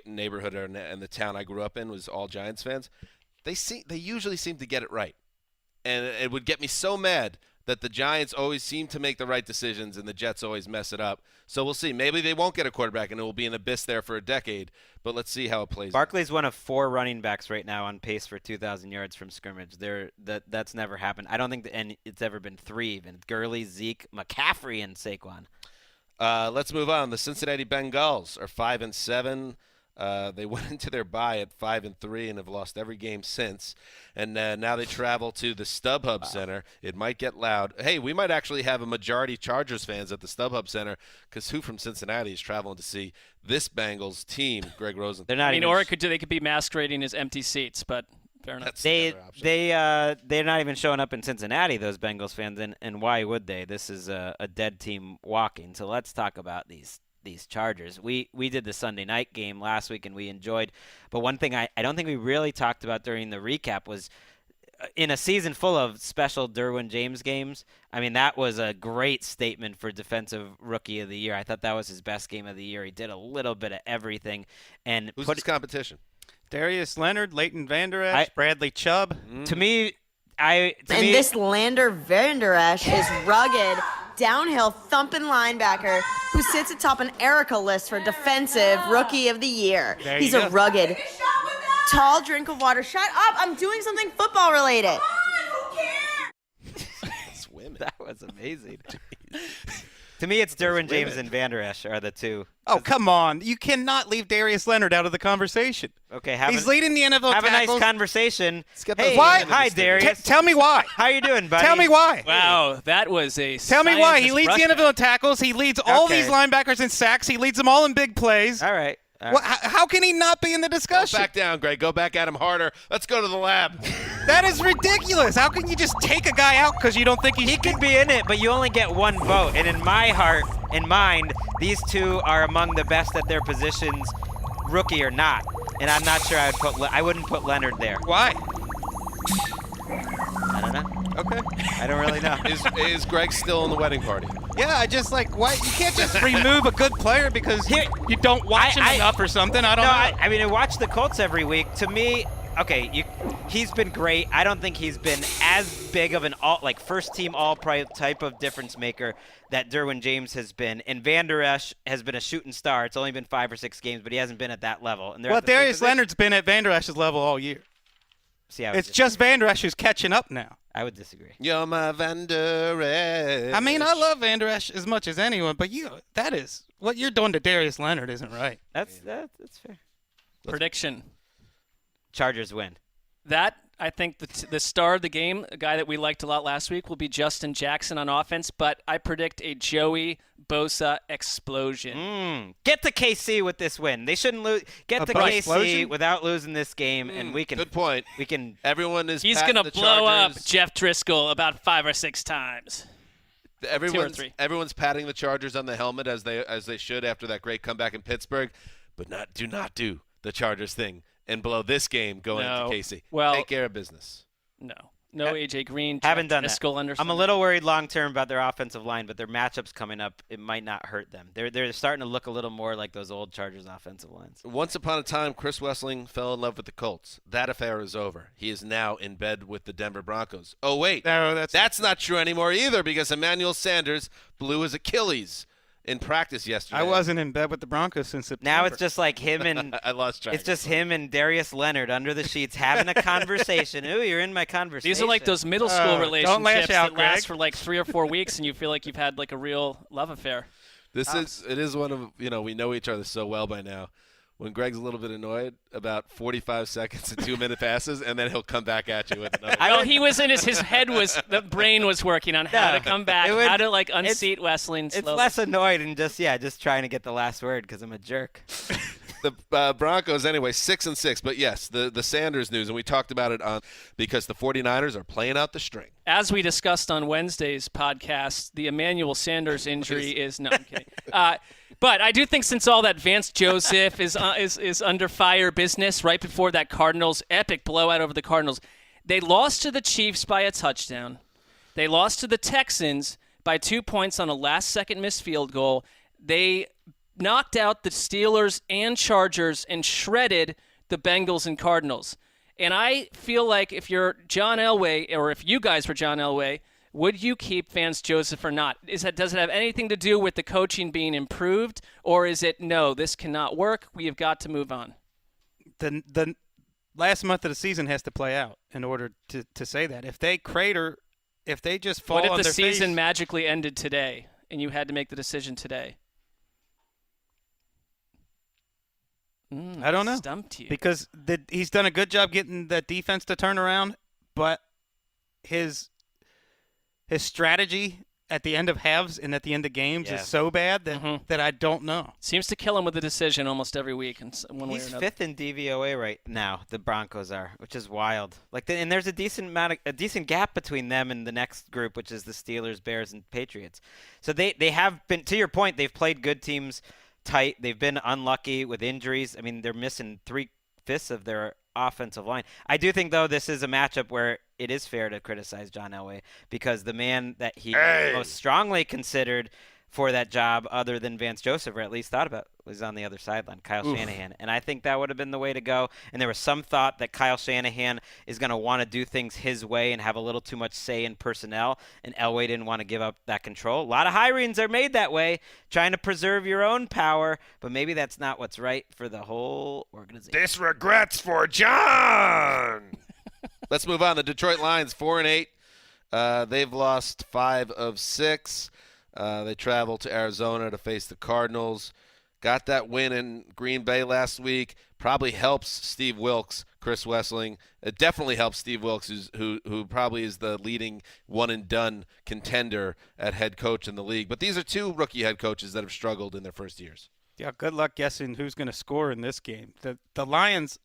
neighborhood and the town I grew up in was all Giants fans. They usually seem to get it right, and it would get me so mad that the Giants always seem to make the right decisions and the Jets always mess it up. So we'll see. Maybe they won't get a quarterback and it will be an abyss there for a decade, but let's see how it plays out. Barkley's one of 4 running backs right now on pace for 2,000 yards from scrimmage. That's never happened. I don't think and it's ever been 3 even. Gurley, Zeke, McCaffrey, and Saquon. Let's move on. The Cincinnati Bengals are 5-7. They went into their bye at 5-3 and have lost every game since. And now they travel to the StubHub Center. It might get loud. Hey, we might actually have a majority Chargers fans at the StubHub Center because who from Cincinnati is traveling to see this Bengals team, Greg Rosenthal? They're not I mean, even or they could be masquerading as empty seats, but fair enough. That's the other option. They're not even showing up in Cincinnati, those Bengals fans, and why would they? This is a dead team walking. So let's talk about these Chargers. We did the Sunday night game last week and we enjoyed, but one thing I don't think we really talked about during the recap was in a season full of special Derwin James games. I mean, that was a great statement for Defensive Rookie of the Year. I thought that was his best game of the year. He did a little bit of everything. And Who's his competition? Darius Leonard, Leighton Vander Esch, Bradley Chubb. To me, This Lander Vander Esch is rugged, downhill thumping linebacker who sits atop an Erica list for Defensive Rookie of the Year. There He's you a go. rugged, tall drink of water. Shut up! I'm doing something football related. Swimming. That was amazing. To me, it's Derwin James and Vander Esch are the two. Oh, come on. You cannot leave Darius Leonard out of the conversation. Okay, He's leading the NFL have a nice tackles. conversation. get Hey, those Why? hi, Darius. Tell me why. How you doing, buddy? Tell me why. Wow, that was a Tell me why. He scientist leads the rush NFL in tackles. He leads all Okay. these linebackers in sacks. He leads them all in big plays. All right. How can he not be in the Go discussion? back down, Greg. Go back at him harder. Let's go to the lab. That is ridiculous. How can you just take a guy out because you don't think He could be in it, but you only get one vote. And in my heart and mind, these two are among the best at their positions, rookie or not. And I'm not sure I wouldn't put Leonard there. Why? I don't know. Okay. I don't really know. Is Greg still in the wedding party? Yeah, I just why you can't just remove a good player because you don't watch him enough or something. I don't know. I mean, I watch the Colts every week. To me, okay, he's been great. I don't think he's been as big of an first team all pro type of difference maker that Derwin James has been. And Vander Esch has been a shooting star. It's only been 5 or 6 games, but he hasn't been at that level. And they're Well, at the same Darius position. Leonard's been at Vander Esch's level all year. See, I It's just Vander Esch who's catching up now. I would disagree. You're my Vander Esch. I mean, I love Vander Esch as much as anyone, but that is what you're doing to Darius Leonard isn't right. That's fair. Prediction. Chargers win. That, I think, the star of the game, a guy that we liked a lot last week, will be Justin Jackson on offense, but I predict a Joey Bosa explosion. Get to KC with this win. They shouldn't lose. Get to Bosa KC explosion? without losing this game, and we can. Good point. We can. Everyone is. He's patting going to the blow up Chargers. Jeff Driscoll about 5 or 6 times. Everyone's, 3. everyone's patting the Chargers on the helmet as they should after that great comeback in Pittsburgh, but do not do the Chargers thing and blow this game going No. into KC. Well- take care of business. No. No AJ Green. Haven't done Driscoll that. under I'm a little worried long term about their offensive line, but their matchups coming up, it might not hurt them. They're starting to look a little more like those old Chargers offensive lines. Once upon a time, Chris Wessling fell in love with the Colts. That affair is over. He is now in bed with the Denver Broncos. Oh, wait. No, That's not true anymore either because Emmanuel Sanders blew his Achilles in practice yesterday. I wasn't in bed with the Broncos since September. Now it's just like him and I lost track. it's just him and Darius Leonard under the sheets having a conversation. Ooh, you're in my conversation. These are like those middle school don't relationships lash out, that last Greg. for like 3 or 4 weeks, and you feel like you've had like a real love affair. It is one of, we know each other so well by now. When Greg's a little bit annoyed, about 45 seconds and 2-minute passes, and then he'll come back at you with another. Well, he was in his head the brain was working on how No, to come back, how to like unseat Wessling It's slowly. less annoyed and just trying to get the last word because I'm a jerk. The Broncos, anyway, 6-6. But yes, the Sanders news, and we talked about it because the 49ers are playing out the string. As we discussed on Wednesday's podcast, the Emmanuel Sanders injury is no, I'm kidding. But I do think since all that Vance Joseph is under fire business right before that Cardinals epic blowout over the Cardinals, they lost to the Chiefs by a touchdown. They lost to the Texans by 2 points on a last-second missed field goal. They knocked out the Steelers and Chargers and shredded the Bengals and Cardinals. And I feel like if you're John Elway, or if you guys were John Elway, would you keep Vance Joseph or not? Does it have anything to do with the coaching being improved, or is it, no, this cannot work, we have got to move on? The last month of the season has to play out in order to say that. If they crater, if they just fall on What if the their season face, magically ended today and you had to make the decision today? I don't know. Stumped you. Because he's done a good job getting the defense to turn around, but his strategy at the end of halves and at the end of games is so bad that I don't know. Seems to kill him with a decision almost every week in one way or He's another. 5th in DVOA right now. The Broncos are, which is wild. And there's a decent gap between them and the next group, which is the Steelers, Bears, and Patriots. So they have been, to your point, they've played good teams tight. They've been unlucky with injuries. I mean, they're missing 3/5 of their offensive line. I do think, though, this is a matchup where it is fair to criticize John Elway because the man that he most strongly considered for that job, other than Vance Joseph, or at least thought about, was on the other sideline, Kyle Shanahan. And I think that would have been the way to go. And there was some thought that Kyle Shanahan is going to want to do things his way and have a little too much say in personnel, and Elway didn't want to give up that control. A lot of hirings are made that way, trying to preserve your own power, but maybe that's not what's right for the whole organization. This regrets for John. Let's move on. The Detroit Lions, 4-8. They've lost 5 of 6. They travel to Arizona to face the Cardinals. Got that win in Green Bay last week. Probably helps Steve Wilks, Chris Wessling. It definitely helps Steve Wilks, who probably is the leading one-and-done contender at head coach in the league. But these are 2 rookie head coaches that have struggled in their first years. Yeah, good luck guessing who's going to score in this game. The Lions'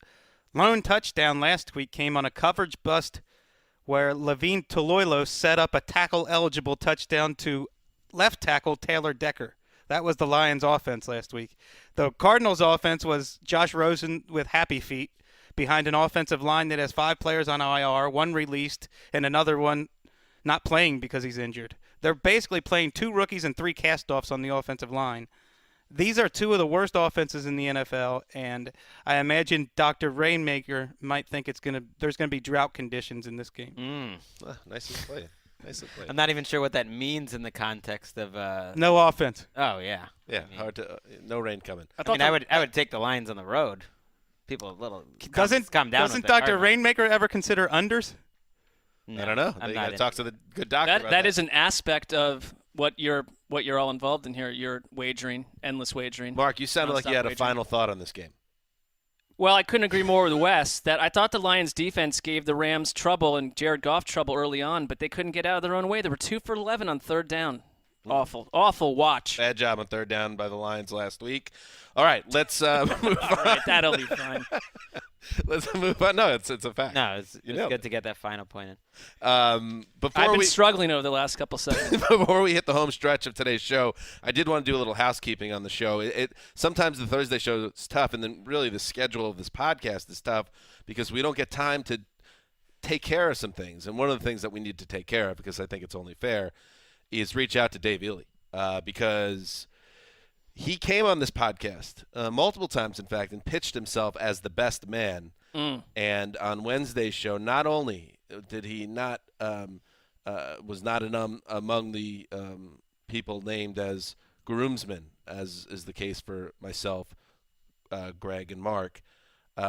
lone touchdown last week came on a coverage bust where Levine Toloilo set up a tackle-eligible touchdown to left tackle Taylor Decker. That was the Lions' offense last week. The Cardinals' offense was Josh Rosen with happy feet behind an offensive line that has 5 players on IR, 1 released, and another one not playing because he's injured. They're basically playing 2 rookies and 3 cast-offs on the offensive line. These are 2 of the worst offenses in the NFL, and I imagine Dr. Rainmaker might think there's going to be drought conditions in this game. Nicely played. Nicely played. I'm not even sure what that means in the context of No offense. Oh yeah. Yeah, hard to no rain coming. I would take the Lions on the road. People a little Doesn't calm down. Doesn't with it. Dr. Rainmaker ever consider unders? No, I don't know. I'm You not got to in. talk to the good doctor about That is an aspect of what you're all involved in here. You're wagering, endless wagering. Mark, you sounded like you had a wagering. final thought on this game. Well, I couldn't agree more with Wes that I thought the Lions defense gave the Rams trouble and Jared Goff trouble early on, but they couldn't get out of their own way. They were 2 for 11 on 3rd down. Awful watch. Bad job on 3rd down by the Lions last week. All right, let's move on. All right, that'll be fine. Let's move on. No, it's a fact. No, it's know good to get that final point in. I've Before been we struggling over the last couple seconds. before we hit the home stretch of today's show, I did want to do a little housekeeping on the show. Sometimes the Thursday show is tough, and then really the schedule of this podcast is tough because we don't get time to take care of some things. And one of the things that we need to take care of, because I think it's only fair, is reach out to Dave Ely, because he came on this podcast multiple times, in fact, and pitched himself as the best man. And on Wednesday's show, not only did he not was not among the people named as groomsmen, as is the case for myself, Greg, and Mark,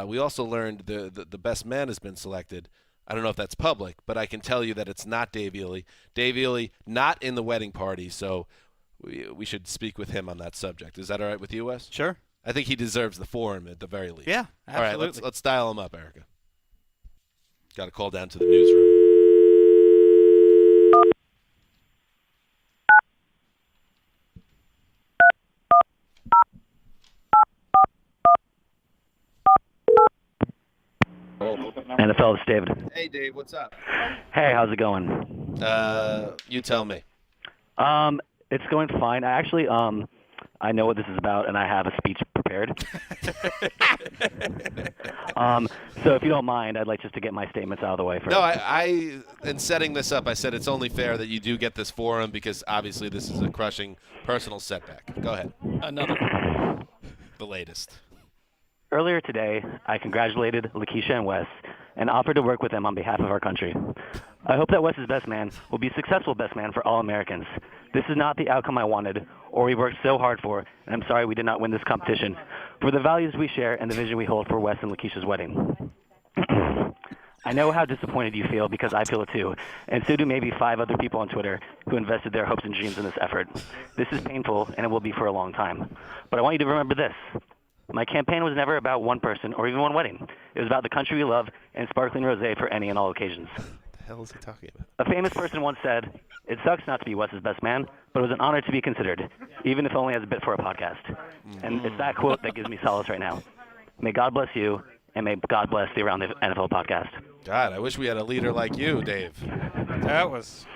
we also learned the best man has been selected. I don't know if that's public, but I can tell you that it's not Dave Ely. Dave Ely not in the wedding party, so we should speak with him on that subject. Is that all right with you, Wes? Sure. I think he deserves the forum at the very least. Yeah, absolutely. All right, let's dial him up, Erica. Got to call down to the newsroom. NFL, it's David. Hey, Dave, what's up? Hey, how's it going? You tell me. It's going fine. I know what this is about, and I have a speech prepared. So if you don't mind, I'd like just to get my statements out of the way first. No, I in setting this up, I said it's only fair that you do get this forum because obviously this is a crushing personal setback. Go ahead. Another. The latest. Earlier today, I congratulated Lakeisha and Wes and offered to work with them on behalf of our country. I hope that Wes's best man will be a successful best man for all Americans. This is not the outcome I wanted or we worked so hard for, and I'm sorry we did not win this competition, for the values we share and the vision we hold for Wes and Lakeisha's wedding. I know how disappointed you feel because I feel it too, and so do maybe 5 other people on Twitter who invested their hopes and dreams in this effort. This is painful, and it will be for a long time. But I want you to remember this. My campaign was never about one person or even one wedding. It was about the country we love and sparkling rosé for any and all occasions. What the hell is he talking about? A famous person once said, "It sucks not to be Wes's best man, but it was an honor to be considered, even if only as a bit for a podcast." And it's that quote that gives me solace right now. May God bless you, and may God bless the Around the NFL podcast. God, I wish we had a leader like you, Dave, That was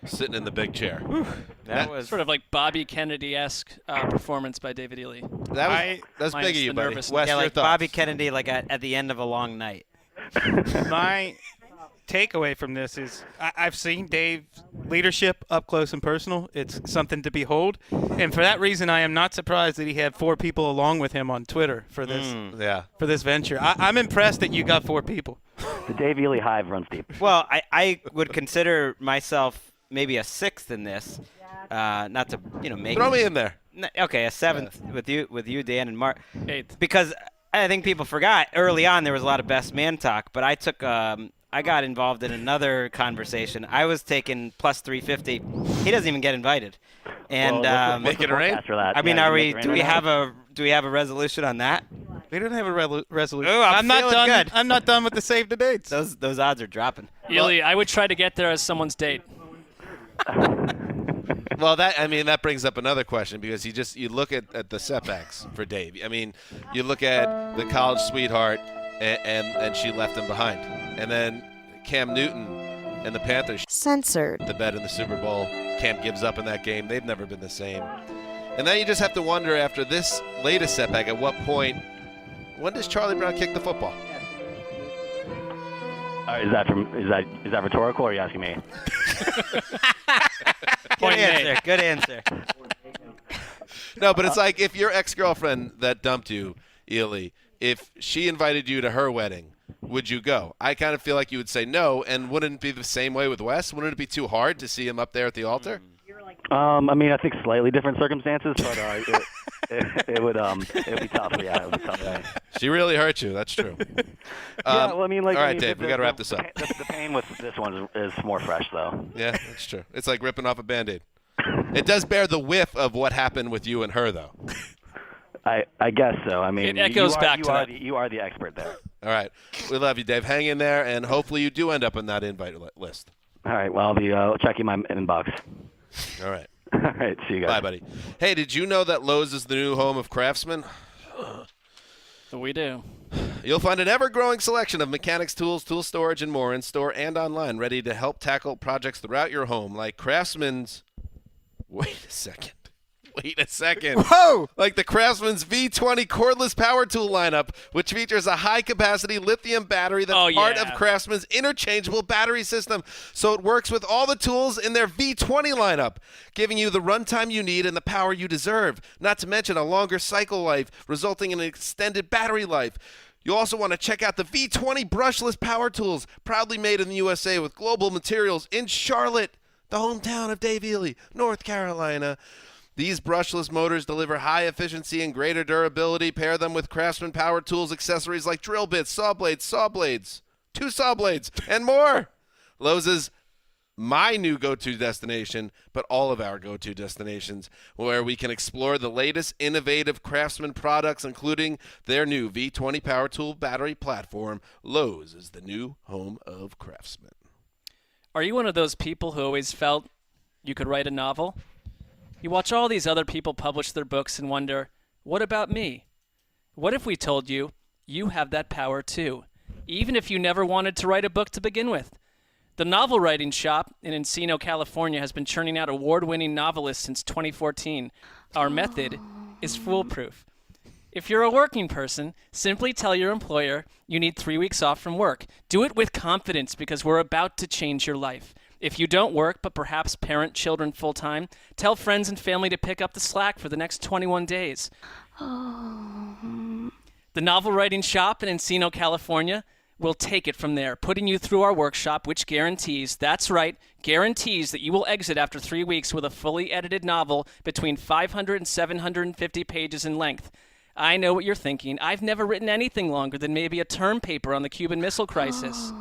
sitting in the big chair. That was Sort of like Bobby Kennedy-esque performance by David Ely. That's minus big of you, the buddy. nervousness. Wes, yeah, your like thoughts? Bobby Kennedy, like at the end of a long night. my takeaway from this is I've seen Dave's leadership up close and personal. It's something to behold, and for that reason, I am not surprised that he had 4 people along with him on Twitter for this Yeah. for this venture. I'm impressed that you got 4 people. The Dave Ely hive runs deep. Well, I would consider myself maybe a 6th in this. Not to make Throw me in there. Okay, a 7th with you, Dan, and Mark. 8th. Because I think people forgot early on there was a lot of best man talk, but I got involved in another conversation. I was taking plus 350. He doesn't even get invited. And what's Make the it rain? forecast for that? I mean, Yeah, are you we? make it Do rain we or have not? a resolution on that? We don't have a resolution. Ooh, I'm not feeling done. good. I'm not done with the save the dates. Those odds are dropping. Ely, I would try to get there as someone's date. Well, that brings up another question because you look at the setbacks for Dave. I mean, you look at the college sweetheart and she left him behind, and then Cam Newton and the Panthers Censored. the bet in the Super Bowl. Cam gives up in that game. They've never been the same. And then you just have to wonder after this latest setback, at what point, when does Charlie Brown kick the football? Is that rhetorical, or are you asking me? Good answer. Good answer. No, but it's like if your ex-girlfriend that dumped you, Ely, if she invited you to her wedding, would you go? I kind of feel like you would say no, and wouldn't it be the same way with Wes? Wouldn't it be too hard to see him up there at the altar? I mean, I think slightly different circumstances, but it would be tough. Yeah, it would be tough. Yeah. She really hurt you. That's true. Well, I mean, like, all right, Dave, we got to wrap this up. The pain with this one is more fresh, though. Yeah, that's true. It's like ripping off a Band-Aid. It does bear the whiff of what happened with you and her, though. I guess so. I mean, It echoes back to that. You are the expert there. All right. We love you, Dave. Hang in there, and hopefully you do end up on that invite list. All right. Well, I'll be checking my inbox. All right. All right. See you guys. Bye, buddy. Hey, did you know that Lowe's is the new home of Craftsman? We do. You'll find an ever-growing selection of mechanics tools, tool storage, and more in store and online, ready to help tackle projects throughout your home, like Craftsman's. Wait a second. Wait a second. Whoa! Like the Craftsman's V20 cordless power tool lineup, which features a high-capacity lithium battery that's part of Craftsman's interchangeable battery system, so it works with all the tools in their V20 lineup, giving you the runtime you need and the power you deserve, not to mention a longer cycle life, resulting in an extended battery life. You also want to check out the V20 brushless power tools, proudly made in the USA with global materials in Charlotte, the hometown of Dave Ely, North Carolina. These brushless motors deliver high efficiency and greater durability. Pair them with Craftsman power tools accessories like drill bits, saw blades, 2 saw blades, and more. Lowe's is my new go-to destination, but all of our go-to destinations, where we can explore the latest innovative Craftsman products, including their new V20 power tool battery platform. Lowe's is the new home of Craftsman. Are you one of those people who always felt you could write a novel? You watch all these other people publish their books and wonder, what about me? What if we told you, you have that power too, even if you never wanted to write a book to begin with? The Novel Writing Shop in Encino, California has been churning out award-winning novelists since 2014. Our method is foolproof. If you're a working person, simply tell your employer you need 3 weeks off from work. Do it with confidence because we're about to change your life. If you don't work, but perhaps parent children full-time, tell friends and family to pick up the slack for the next 21 days. The Novel Writing Shop in Encino, California will take it from there, putting you through our workshop, which guarantees, that's right, guarantees that you will exit after 3 weeks with a fully edited novel between 500 and 750 pages in length. I know what you're thinking. I've never written anything longer than maybe a term paper on the Cuban Missile Crisis.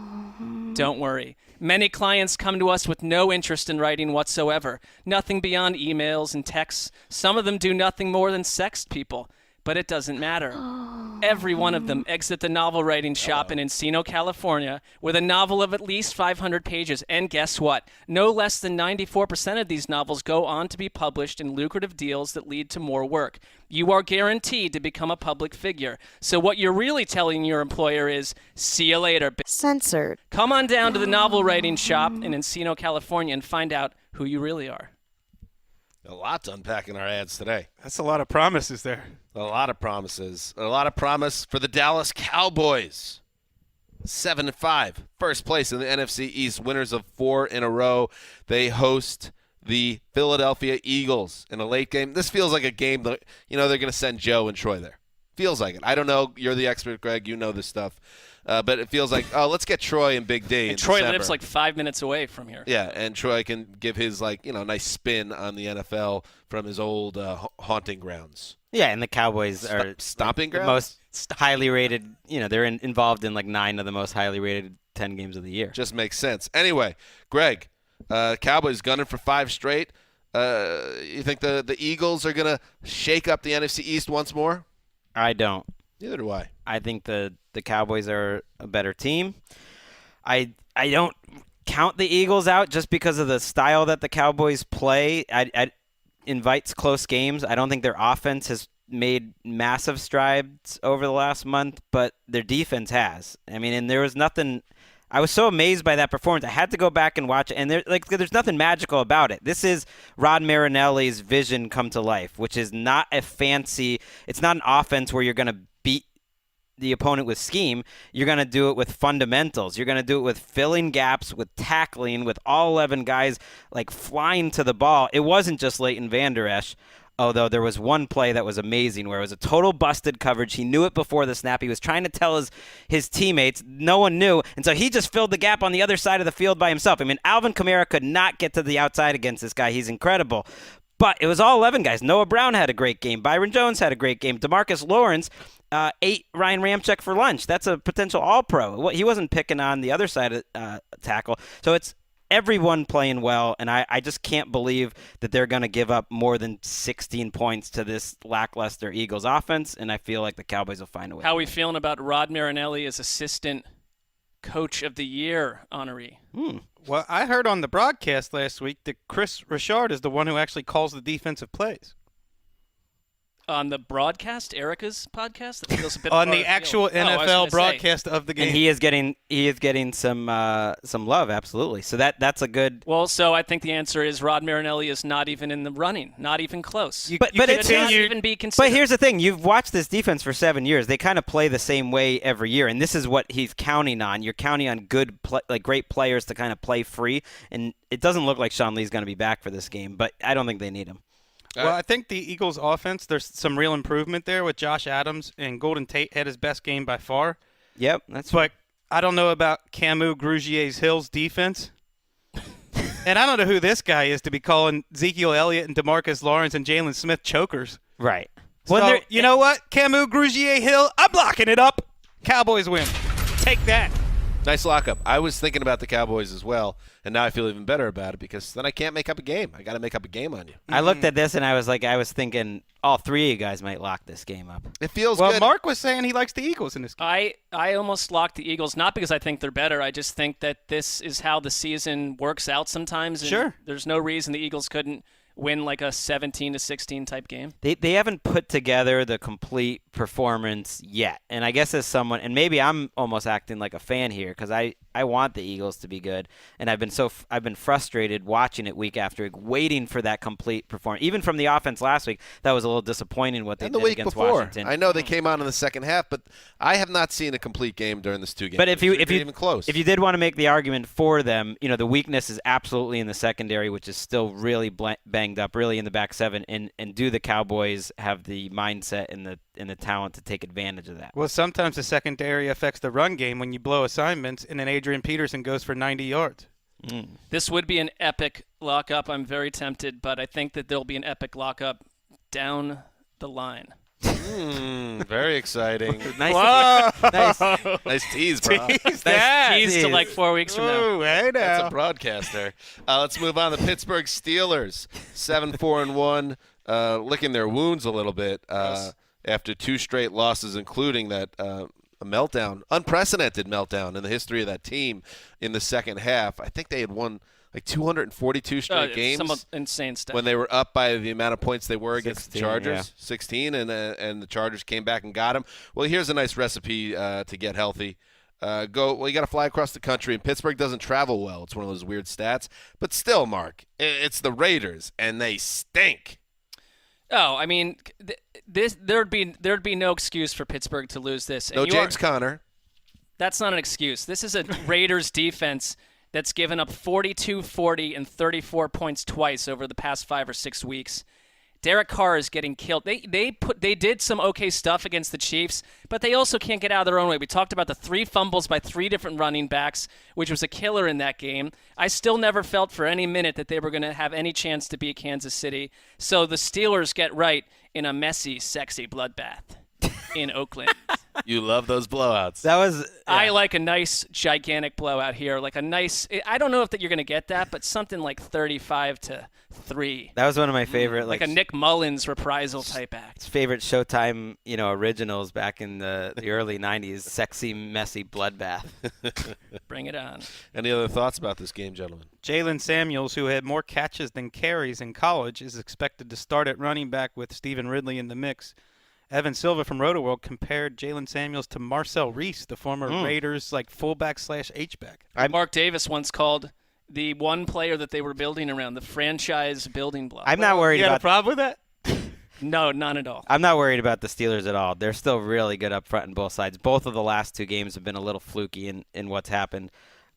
Don't worry. Many clients come to us with no interest in writing whatsoever. Nothing beyond emails and texts. Some of them do nothing more than sext people. But it doesn't matter. Every one of them exit the Novel Writing Shop in Encino, California with a novel of at least 500 pages. And guess what? No less than 94% of these novels go on to be published in lucrative deals that lead to more work. You are guaranteed to become a public figure. So what you're really telling your employer is, see you later. Censored. Come on down to the Novel Writing Shop in Encino, California and find out who you really are. A lot to unpack in our ads today. That's a lot of promises there. A lot of promises. A lot of promise for the Dallas Cowboys. 7-5. First place in the NFC East. Winners of 4 in a row. They host the Philadelphia Eagles in a late game. This feels like a game that, they're going to send Joe and Troy there. Feels like it. I don't know. You're the expert, Greg. You know this stuff. But it feels like, let's get Troy and Big D. And Troy lives like 5 minutes away from here. Yeah, and Troy can give his nice spin on the NFL from his old haunting grounds. Yeah, and the Cowboys are stomping grounds? the most highly rated. They're involved in 9 of the most highly rated 10 games of the year. Just makes sense. Anyway, Greg, Cowboys gunning for 5 straight. You think the Eagles are going to shake up the NFC East once more? I don't. Neither do I. I think the Cowboys are a better team. I don't count the Eagles out just because of the style that the Cowboys play. I invites close games. I don't think their offense has made massive strides over the last month, but their defense has. And there was nothing. I was so amazed by that performance. I had to go back and watch it, and there's nothing magical about it. This is Rod Marinelli's vision come to life, which is not a fancy. It's not an offense where you're going to beat the opponent with scheme. You're going to do it with fundamentals. You're going to do it with filling gaps, with tackling, with all 11 guys flying to the ball. It wasn't just Leighton Vander Esch. Although there was one play that was amazing where it was a total busted coverage. He knew it before the snap. He was trying to tell his teammates. No one knew. And so he just filled the gap on the other side of the field by himself. Alvin Kamara could not get to the outside against this guy. He's incredible. But it was all 11 guys. Noah Brown had a great game. Byron Jones had a great game. DeMarcus Lawrence ate Ryan Ramczyk for lunch. That's a potential all-pro. He wasn't picking on the other side of tackle. So it's everyone playing well, and I just can't believe that they're going to give up more than 16 points to this lackluster Eagles offense, and I feel like the Cowboys will find a way. How are we feeling about Rod Marinelli as assistant coach of the year honoree? Well, I heard on the broadcast last week that Chris Richard is the one who actually calls the defensive plays. on the broadcast, Erica's podcast. That feels a bit On far the afield. actual Oh, I was NFL gonna say. broadcast of the game. And he is getting some love, absolutely. So that's a good. Well, so I think the answer is Rod Marinelli is not even in the running, not even close. But it's Should not continue- even be considered. But here's the thing: you've watched this defense for 7 years. They kind of play the same way every year, and this is what he's counting on. You're counting on great players to kind of play free, and it doesn't look like Sean Lee's going to be back for this game. But I don't think they need him. Well, I think the Eagles' offense, there's some real improvement there with Josh Adams, and Golden Tate had his best game by far. Yep, that's But I don't know about Camus Grugier's defense. And I don't know who this guy is to be calling Ezekiel Elliott and DeMarcus Lawrence and Jalen Smith chokers. right. So, you know what? Camus Grugier Hill, I'm locking it up. Cowboys win. Take that. Nice lockup. I was thinking about the Cowboys as well, and now I feel even better about it because then I can't make up a game. I got to make up a game on you. I looked at this and I was thinking all three of you guys might lock this game up. It feels Well, good. Mark was saying he likes the Eagles in this game. I almost locked the Eagles, not because I think they're better. I just think that this is how the season works out sometimes. And Sure. There's no reason the Eagles couldn't win like a 17-16 type game. They haven't put together the complete performance yet. And I guess as someone, and maybe I'm almost acting like a fan here because I want the Eagles to be good. And I've been frustrated watching it week after week, waiting for that complete performance. Even from the offense last week, that was a little disappointing what they and the did week against before, Washington. I know they came on in the second half, but I have not seen a complete game during this 2 games. But if you even close, if you did want to make the argument for them, the weakness is absolutely in the secondary, which is still really banged up, really in the back seven. And do the Cowboys have the mindset and the talent to take advantage of that? Well, sometimes the secondary affects the run game when you blow assignments, and then Adrian Peterson goes for 90 yards. This would be an epic lockup. I'm very tempted, but I think that there'll be an epic lockup down the line. very exciting. Nice tease, bro. Tease to like 4 weeks from now. Ooh, hey That's now. a broadcaster. Let's move on. The Pittsburgh Steelers, 7-4-1, licking their wounds a little bit after 2 straight losses, including that a meltdown, unprecedented meltdown in the history of that team in the second half. I think they had won like 242 straight games. Some insane stuff. When they were up by the amount of points they were against 16, the Chargers, yeah. 16, and the Chargers came back and got him. Well, here's a nice recipe to get healthy. You got to fly across the country, and Pittsburgh doesn't travel well. It's one of those weird stats. But still, Mark, it's the Raiders, and they stink. Oh, I mean, there'd be no excuse for Pittsburgh to lose this. And No James Conner. That's not an excuse. This is a Raiders defense that's given up 42, 40, and 34 points twice over the past 5 or 6 weeks. Derek Carr is getting killed. They did some okay stuff against the Chiefs, but they also can't get out of their own way. We talked about the 3 fumbles by 3 different running backs, which was a killer in that game. I still never felt for any minute that they were going to have any chance to beat Kansas City. So the Steelers get right in a messy, sexy bloodbath in Oakland. You love those blowouts. That was I like a nice, gigantic blowout here. Like a nice, I don't know if that you're going to get that, but something like 35-3. That was one of my favorite, Like a Nick Mullins reprisal type act. favorite Showtime, originals back in the early '90s. Sexy, messy bloodbath. Bring it on. Any other thoughts about this game, gentlemen? Jalen Samuels, who had more catches than carries in college, is expected to start at running back with Stephen Ridley in the mix. Evan Silva from RotoWorld compared Jalen Samuels to Marcel Reese, the former Raiders fullback / H-back. Mark Davis once called the one player that they were building around the franchise building block. I'm not worried You had a about. problem with that? No, none at all. I'm not worried about the Steelers at all. They're still really good up front in both sides. Both of the last 2 games have been a little fluky in what's happened.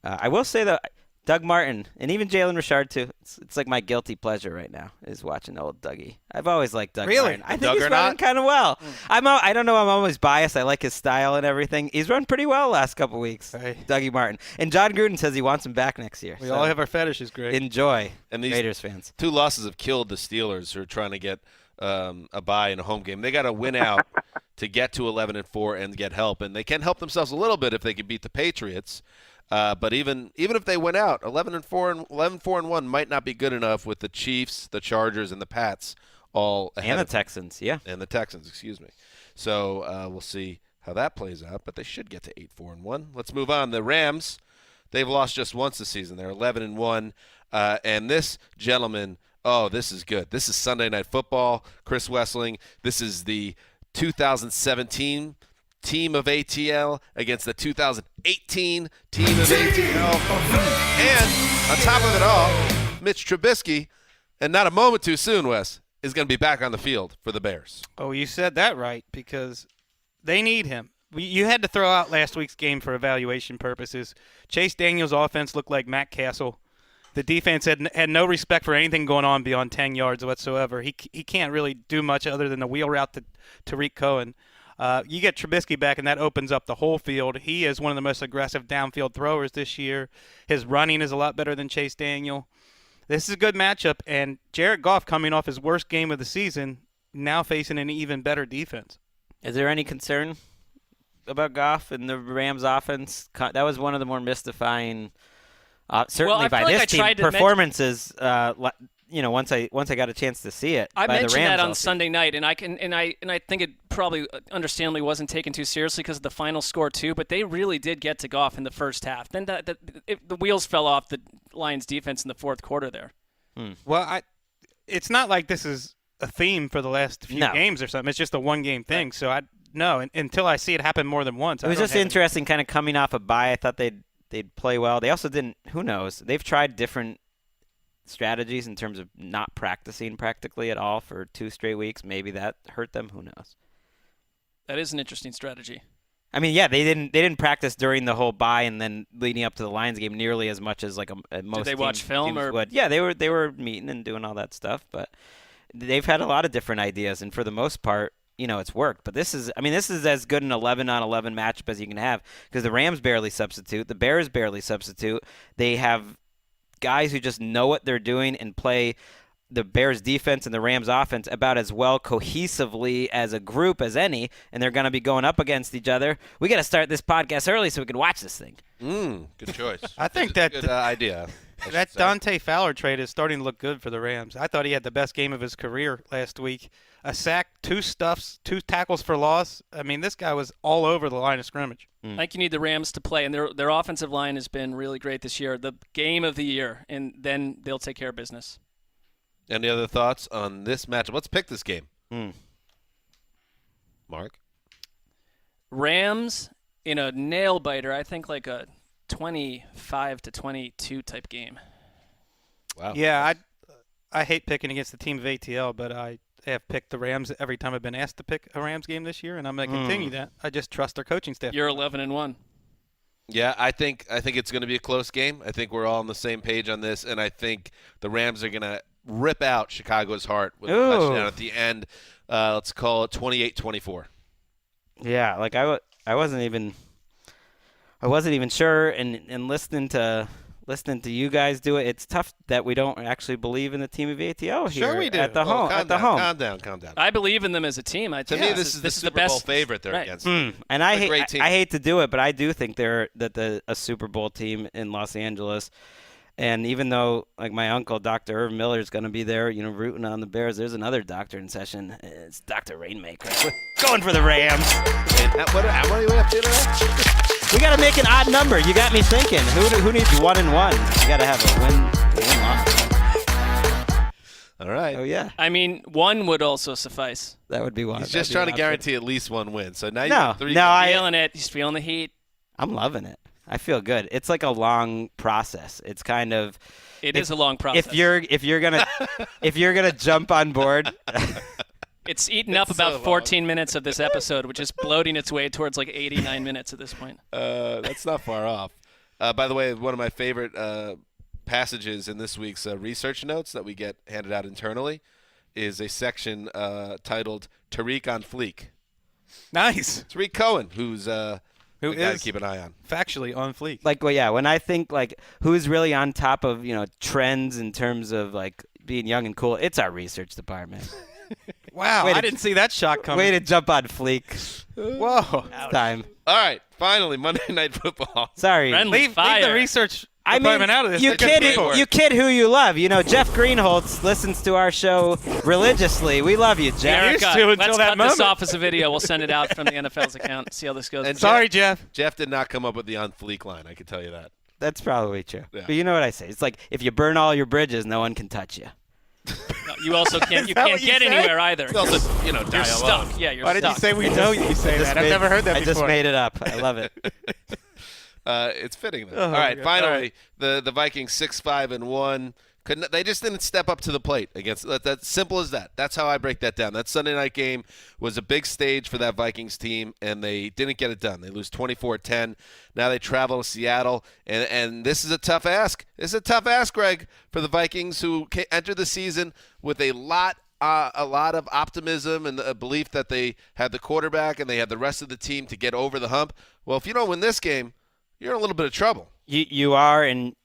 I will say that Doug Martin and even Jalen Richard too. It's like my guilty pleasure right now is watching old Dougie. I've always liked Doug Really? Martin. I think Doug he's or running not? kind of well. I don't know. I'm always biased. I like his style and everything. He's run pretty well last couple weeks. Hey. Dougie Martin and John Gruden says he wants him back next year. We So all have our fetishes, Greg. enjoy. And these Raiders fans. 2 losses have killed the Steelers, who are trying to get a bye in a home game. They got to win out to get to 11-4 and get help, and they can help themselves a little bit if they can beat the Patriots. But even if they win out, 11-4-1 might not be good enough with the Chiefs, the Chargers, and the Pats all ahead And the of them. Texans, yeah. And the Texans, excuse me. So we'll see how that plays out, but they should get to 8-4-1. Let's move on. The Rams, they've lost just once this season. They're 11-1, and this gentleman Oh, this is good. This is Sunday Night Football. Chris Wessling, this is the 2017 team of ATL against the 2018 team of ATL. And on top of it all, Mitch Trubisky, and not a moment too soon, Wes, is going to be back on the field for the Bears. Oh, you said that right, because they need him. You had to throw out last week's game for evaluation purposes. Chase Daniel's offense looked like Matt Castle. The defense had no respect for anything going on beyond 10 yards whatsoever. He can't really do much other than the wheel route to Tariq Cohen. You get Trubisky back, and that opens up the whole field. He is one of the most aggressive downfield throwers this year. His running is a lot better than Chase Daniel. This is a good matchup, and Jared Goff, coming off his worst game of the season, now facing an even better defense. Is there any concern about Goff and the Rams offense? That was one of the more mystifying, certainly by this team, performances. Once I got a chance to see it, I by mentioned the Rams that on also. Sunday night, and I think it probably understandably wasn't taken too seriously because of the final score too. But they really did get to Goff in the first half. Then the wheels fell off the Lions defense in the fourth quarter there. Well, it's not like this is a theme for the last few games or something. It's just a one-game thing. Right. So until I see it happen more than once. It was just interesting, kind of coming off a bye. I thought they'd play well. They also didn't. Who knows? They've tried different strategies in terms of not practicing practically at all for 2 straight weeks. Maybe that hurt them. Who knows? That is an interesting strategy. I mean, yeah, they didn't practice during the whole bye and then leading up to the Lions game nearly as much as most. Did they watch film or? Would. Yeah, they were meeting and doing all that stuff, but they've had a lot of different ideas, and for the most part, it's worked. But this is as good an 11-on-11 matchup as you can have because the Rams barely substitute, the Bears barely substitute. They have guys who just know what they're doing and play the Bears defense and the Rams offense about as well cohesively as a group as any, and they're going to be going up against each other. We got to start this podcast early so we can watch this thing. Good choice. I think that good idea. That Dante Fowler trade is starting to look good for the Rams. I thought he had the best game of his career last week. A sack, 2 stuffs, 2 tackles for loss. I mean, this guy was all over the line of scrimmage. I think you need the Rams to play, and their offensive line has been really great this year. The game of the year, and then they'll take care of business. Any other thoughts on this matchup? Let's pick this game. Mark? Rams in a nail-biter, I think like a 25-22 type game. Wow. Yeah, I hate picking against the team of ATL, but I have picked the Rams every time I've been asked to pick a Rams game this year, and I'm going to continue that. I just trust their coaching staff. You're 11-1. Yeah, I think it's going to be a close game. I think we're all on the same page on this, and I think the Rams are going to rip out Chicago's heart with a touchdown at the end. Let's call it 28-24. Yeah, like I wasn't even sure, and listening to you guys do it, it's tough that we don't actually believe in the team of ATL here. Sure we do. At the home. Calm down. I believe in them as a team. To me, this is the Super Bowl favorite they're against. And I hate to do it, but I do think they're a Super Bowl team in Los Angeles. And even though, like, my uncle, Dr. Irv Miller, is going to be there, rooting on the Bears, there's another doctor in session. It's Dr. Rainmaker. Going for the Rams. What are you up to today? We got to make an odd number. You got me thinking. Who needs 1 and 1? You got to have a win-loss. All right. Oh, yeah. I mean, 1 would also suffice. That would be 1. He's just trying to guarantee at least 1 win. So now no, 3. Feeling it. He's feeling the heat. I'm loving it. I feel good. It's like a long process. It's kind of. It is a long process. If you're gonna jump on board. It's eaten up about 14 minutes of this episode, which is bloating its way towards like 89 minutes at this point. That's not far off. By the way, one of my favorite passages in this week's research notes that we get handed out internally is a section titled Tariq on Fleek. Nice. Tariq Cohen, who's who is is keep an eye on. Factually on fleek. Like, well, yeah, when I think, like, who's really on top of, trends in terms of, like, being young and cool, it's our research department. Wow, I didn't see that shot coming. Way to jump on fleek. Whoa. Time. All right, finally, Monday Night Football. Sorry. Leave the research department out of this. You kid who you love. Jeff Greenholtz listens to our show religiously. We love you, Jeff. Let's cut this off as a video. We'll send it out from the NFL's account. See how this goes. And sorry, Jeff. Jeff did not come up with the on fleek line. I can tell you that. That's probably true. Yeah. But you know what I say? It's like if you burn all your bridges, no one can touch you. you also can't that what you get said? anywhere either. It's also, die You're alone. stuck. Yeah, you're Why did you stuck. say we know you say that? I've never heard that I before. just made it up. I love it. It's fitting though. All right, finally, the Vikings 6-5-1. They just didn't step up to the plate against. That's simple as that. That's how I break that down. That Sunday night game was a big stage for that Vikings team, and they didn't get it done. They lose 24-10. Now they travel to Seattle, and this is a tough ask. This is a tough ask, Greg, for the Vikings who entered the season with a lot of optimism and a belief that they had the quarterback and they had the rest of the team to get over the hump. Well, if you don't win this game, you're in a little bit of trouble. You are, and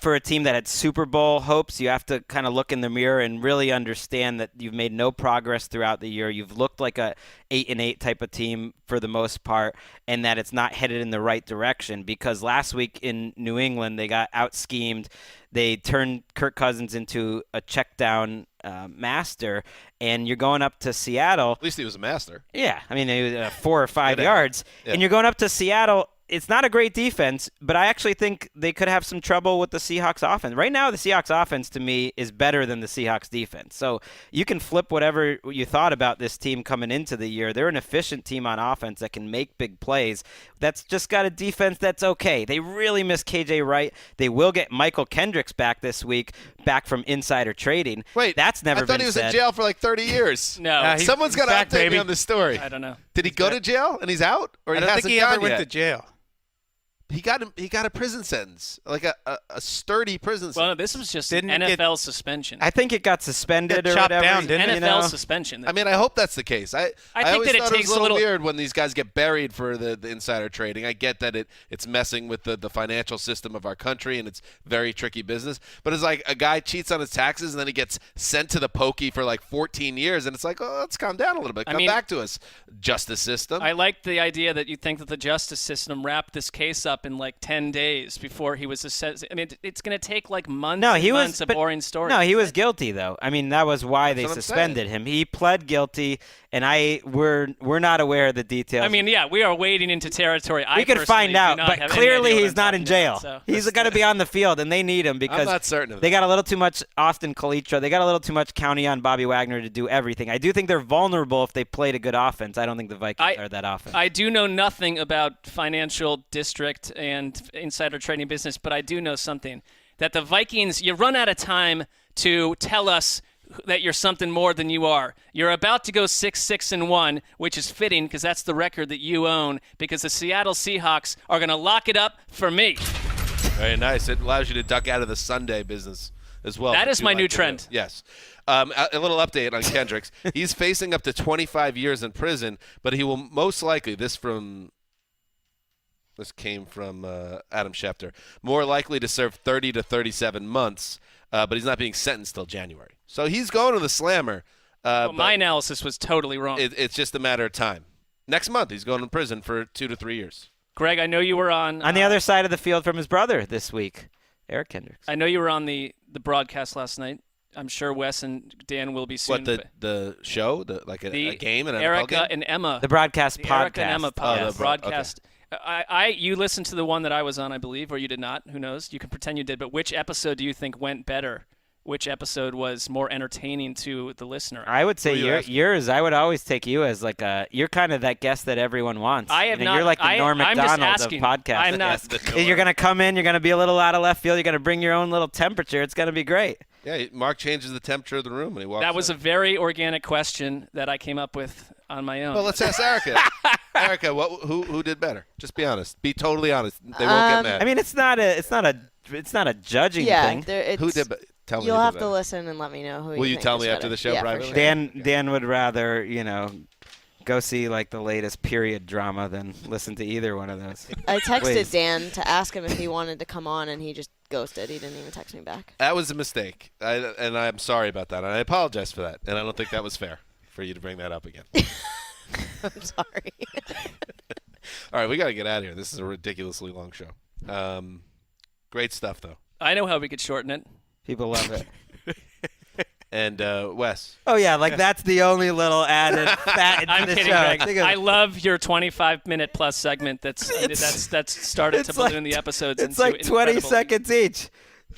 for a team that had Super Bowl hopes, you have to kind of look in the mirror and really understand that you've made no progress throughout the year. You've looked like a 8-8 type of team for the most part, and that it's not headed in the right direction, because last week in New England they got out-schemed. They turned Kirk Cousins into a check-down master, and you're going up to Seattle. At least he was a master. Yeah, I mean, they were 4 or 5 Good yards, yeah. and you're going up to Seattle. It's not a great defense, but I actually think they could have some trouble with the Seahawks offense. Right now, the Seahawks offense, to me, is better than the Seahawks defense. So you can flip whatever you thought about this team coming into the year. They're an efficient team on offense that can make big plays. That's just got a defense that's okay. They really miss KJ Wright. They will get Michael Kendricks back this week, back from insider trading. Wait, that's never been said. I thought he was in jail for like 30 years. No. Someone's got to back, update baby. me on this story. I don't know. Did he go to jail and he's out, or I he don't hasn't think he gone ever went yet? to jail. He got a prison sentence, like a sturdy prison Well, sentence. no, this was just Didn't an it NFL suspension. I think it got suspended Got or chopped whatever. down, didn't it? NFL suspension. I mean, I hope that's the case. I think always that it thought takes it was a little- weird when these guys get buried for the insider trading. I get that it's messing with the financial system of our country, and it's very tricky business. But it's like a guy cheats on his taxes, and then he gets sent to the pokey for like 14 years, and it's like, oh, let's calm down a little bit. Come back to us, justice system. I like the idea that you think that the justice system wrapped this case up in like 10 days before he was assessed. I mean, it's going to take like months months of boring stories. No, he was guilty, though. I mean, that was why they That's what I'm suspended him. He pled guilty, and we're not aware of the details. I mean, yeah, we are wading into territory. we could find out, but clearly he's not in jail. So. He's got to be on the field, and they need him because I'm not certain of they that. got a little too much Austin Kalitcha. They got a little too much county on Bobby Wagner to do everything. I do think they're vulnerable if they played a good offense. I don't think the Vikings are that offense. I do know nothing about financial district and insider trading business, but I do know something. That the Vikings, you run out of time to tell us that you're something more than you are. You're about to go 6-6-1, which is fitting because that's the record that you own, because the Seattle Seahawks are going to lock it up for me. Very nice. It allows you to duck out of the Sunday business as well. That is my new to do. trend. Yes. A little update on Kendricks. He's facing up to 25 years in prison, but he will most likely, this came from Adam Schefter, more likely to serve 30 to 37 months, but he's not being sentenced till January. So he's going to the slammer. My analysis was totally wrong. It's just a matter of time. Next month, he's going to prison for 2 to 3 years. Greg, I know you were on the other side of the field from his brother this week, Eric Kendricks. I know you were on the broadcast last night. I'm sure Wes and Dan will be soon. What, the show? A game? An NFL Erica game? and Emma. The broadcast podcast. Erica and Emma broadcast. Okay. You listened to the one that I was on, I believe, or you did not. Who knows? You can pretend you did. But which episode do you think went better? Which episode was more entertaining to the listener? I would say yours. I would always take you as you're kind of that guest that everyone wants. I have not. You're like the Norm I'm just Macdonald of asking. podcasts. I'm not. You're going to come in. You're going to be a little out of left field. You're going to bring your own little temperature. It's going to be great. Yeah, Mark changes the temperature of the room when he walks That was in. a very organic question that I came up with on my own. Well, let's ask Erica. Erica, who did better? Just be honest. Be totally honest. They won't get mad. I mean, it's not a judging thing. Who did better? Tell me. You'll who did have to better. listen and let me know who. Will you think tell is me after better. the show Yeah, privately? for sure. Dan would rather go see the latest period drama than listen to either one of those. I texted Please. Dan to ask him if he wanted to come on, and he just ghosted. He didn't even text me back. That was a mistake, and I'm sorry about that. And I apologize for that, and I don't think that was fair for you to bring that up again. I'm sorry. All right, we got to get out of here. This is a ridiculously long show. Great stuff, though. I know how we could shorten it. People love it. And Wes. Oh yeah, that's the only little added fat into I'm the kidding, show. Greg. I love your 25-minute plus segment. That's started to balloon the episodes. It's into like 20 incredible. seconds each.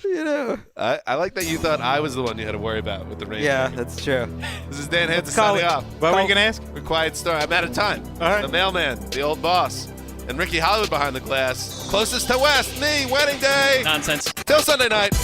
You know. I like that you thought I was the one you had to worry about with the rain. Yeah, that's true. This is Dan Hanson call signing it- off. What were you going to ask? For Quiet Storm. I'm out of time. All right. The mailman, the old boss, and Ricky Hollywood behind the glass. Closest to West, me, wedding day. Nonsense. Till Sunday night.